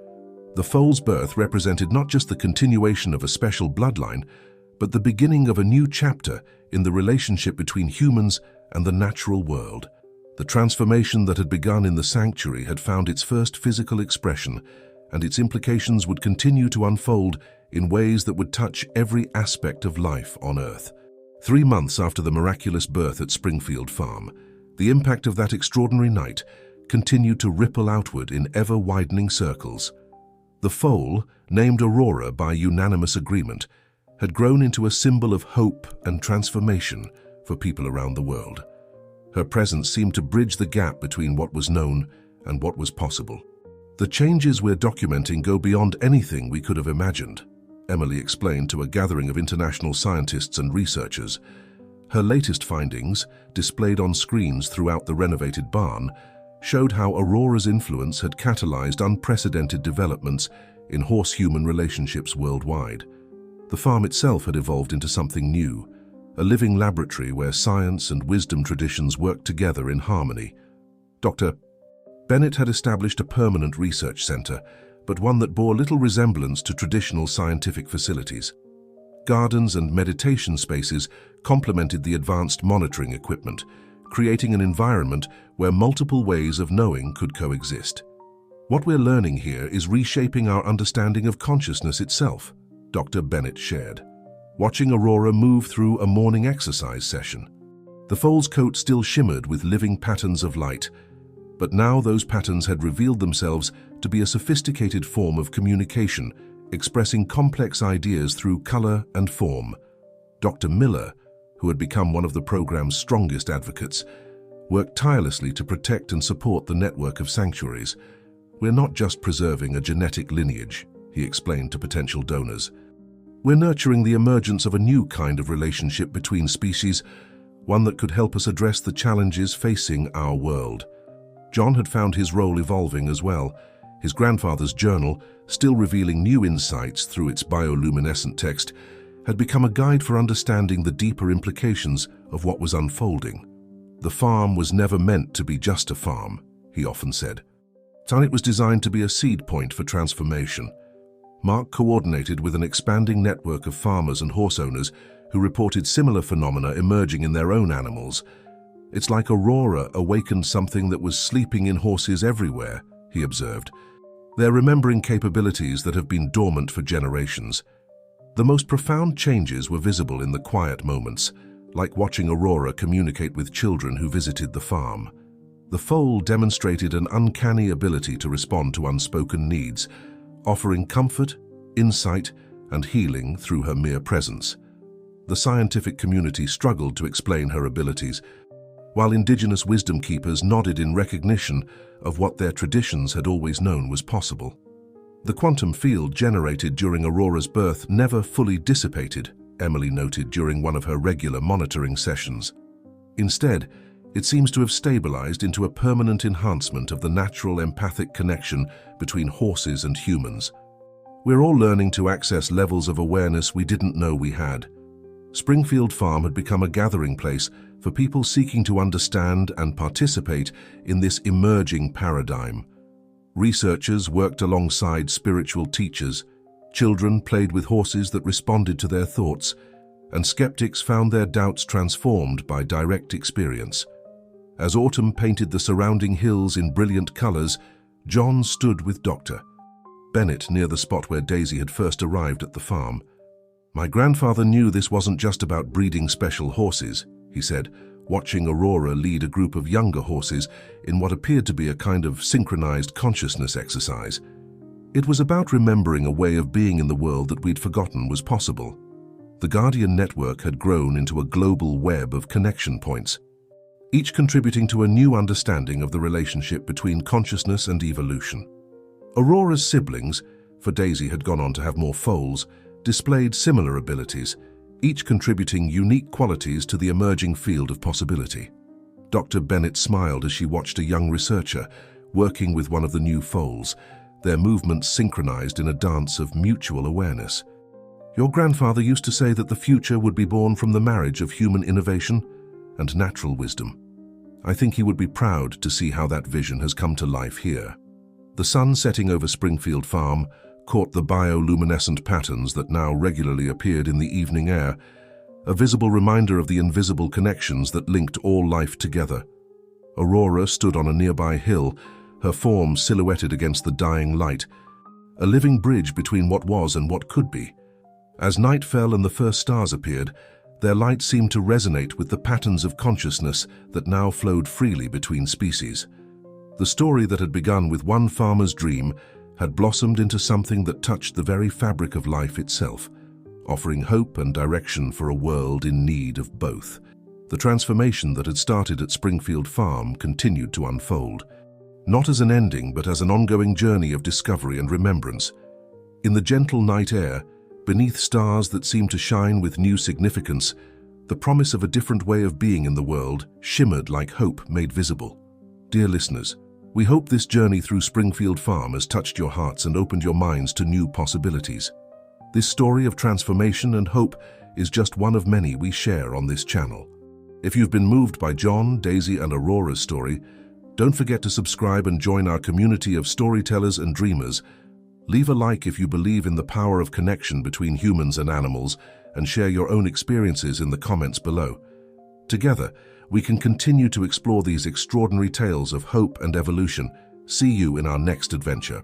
The foal's birth represented not just the continuation of a special bloodline, but the beginning of a new chapter in the relationship between humans and the natural world. The transformation that had begun in the sanctuary had found its first physical expression, and its implications would continue to unfold in ways that would touch every aspect of life on Earth. 3 months after the miraculous birth at Springfield Farm, the impact of that extraordinary night continued to ripple outward in ever-widening circles. The foal, named Aurora by unanimous agreement, had grown into a symbol of hope and transformation for people around the world. Her presence seemed to bridge the gap between what was known and what was possible. "The changes we're documenting go beyond anything we could have imagined," Emily explained to a gathering of international scientists and researchers. Her latest findings, displayed on screens throughout the renovated barn, showed how Aurora's influence had catalyzed unprecedented developments in horse-human relationships worldwide. The farm itself had evolved into something new, a living laboratory where science and wisdom traditions worked together in harmony. Dr. Bennett had established a permanent research center, but one that bore little resemblance to traditional scientific facilities. Gardens and meditation spaces complemented the advanced monitoring equipment, creating an environment where multiple ways of knowing could coexist. "What we're learning here is reshaping our understanding of consciousness itself," Dr. Bennett shared, watching Aurora move through a morning exercise session. The foal's coat still shimmered with living patterns of light, but now those patterns had revealed themselves to be a sophisticated form of communication, expressing complex ideas through color and form. Dr. Miller, who had become one of the program's strongest advocates, worked tirelessly to protect and support the network of sanctuaries. "We're not just preserving a genetic lineage," he explained to potential donors. "We're nurturing the emergence of a new kind of relationship between species, one that could help us address the challenges facing our world." John had found his role evolving as well. His grandfather's journal, still revealing new insights through its bioluminescent text, had become a guide for understanding the deeper implications of what was unfolding. "The farm was never meant to be just a farm," he often said. It was designed to be a seed point for transformation. Mark coordinated with an expanding network of farmers and horse owners who reported similar phenomena emerging in their own animals. "It's like Aurora awakened something that was sleeping in horses everywhere," he observed. "They're remembering capabilities that have been dormant for generations." The most profound changes were visible in the quiet moments, like watching Aurora communicate with children who visited the farm. The foal demonstrated an uncanny ability to respond to unspoken needs, offering comfort, insight, and healing through her mere presence. The scientific community struggled to explain her abilities, while indigenous wisdom keepers nodded in recognition of what their traditions had always known was possible. "The quantum field generated during Aurora's birth never fully dissipated," Emily noted during one of her regular monitoring sessions. "Instead, it seems to have stabilized into a permanent enhancement of the natural empathic connection between horses and humans. We're all learning to access levels of awareness we didn't know we had." Springfield Farm had become a gathering place for people seeking to understand and participate in this emerging paradigm. Researchers worked alongside spiritual teachers, children played with horses that responded to their thoughts, and skeptics found their doubts transformed by direct experience. As autumn painted the surrounding hills in brilliant colors, John stood with Dr. Bennett near the spot where Daisy had first arrived at the farm. "My grandfather knew this wasn't just about breeding special horses," he said, watching Aurora lead a group of younger horses in what appeared to be a kind of synchronized consciousness exercise. "It was about remembering a way of being in the world that we'd forgotten was possible." The Guardian network had grown into a global web of connection points, each contributing to a new understanding of the relationship between consciousness and evolution. Aurora's siblings, for Daisy had gone on to have more foals, displayed similar abilities, each contributing unique qualities to the emerging field of possibility. Dr. Bennett smiled as she watched a young researcher working with one of the new foals, their movements synchronized in a dance of mutual awareness. Your grandfather used to say that the future would be born from the marriage of human innovation and natural wisdom. I think he would be proud to see how that vision has come to life here. The sun setting over Springfield Farm caught the bioluminescent patterns that now regularly appeared in the evening air, a visible reminder of the invisible connections that linked all life together. Aurora stood on a nearby hill, her form silhouetted against the dying light, a living bridge between what was and what could be. As night fell and the first stars appeared, their light seemed to resonate with the patterns of consciousness that now flowed freely between species. The story that had begun with one farmer's dream had blossomed into something that touched the very fabric of life itself, offering hope and direction for a world in need of both. The transformation that had started at Springfield Farm continued to unfold, not as an ending but as an ongoing journey of discovery and remembrance. In the gentle night air, beneath stars that seemed to shine with new significance, the promise of a different way of being in the world shimmered like hope made visible. Dear listeners, we hope this journey through Springfield Farm has touched your hearts and opened your minds to new possibilities. This story of transformation and hope is just one of many we share on this channel. If you've been moved by John, Daisy, and Aurora's story, don't forget to subscribe and join our community of storytellers and dreamers. Leave a like if you believe in the power of connection between humans and animals, and share your own experiences in the comments below. Together, we can continue to explore these extraordinary tales of hope and evolution. See you in our next adventure.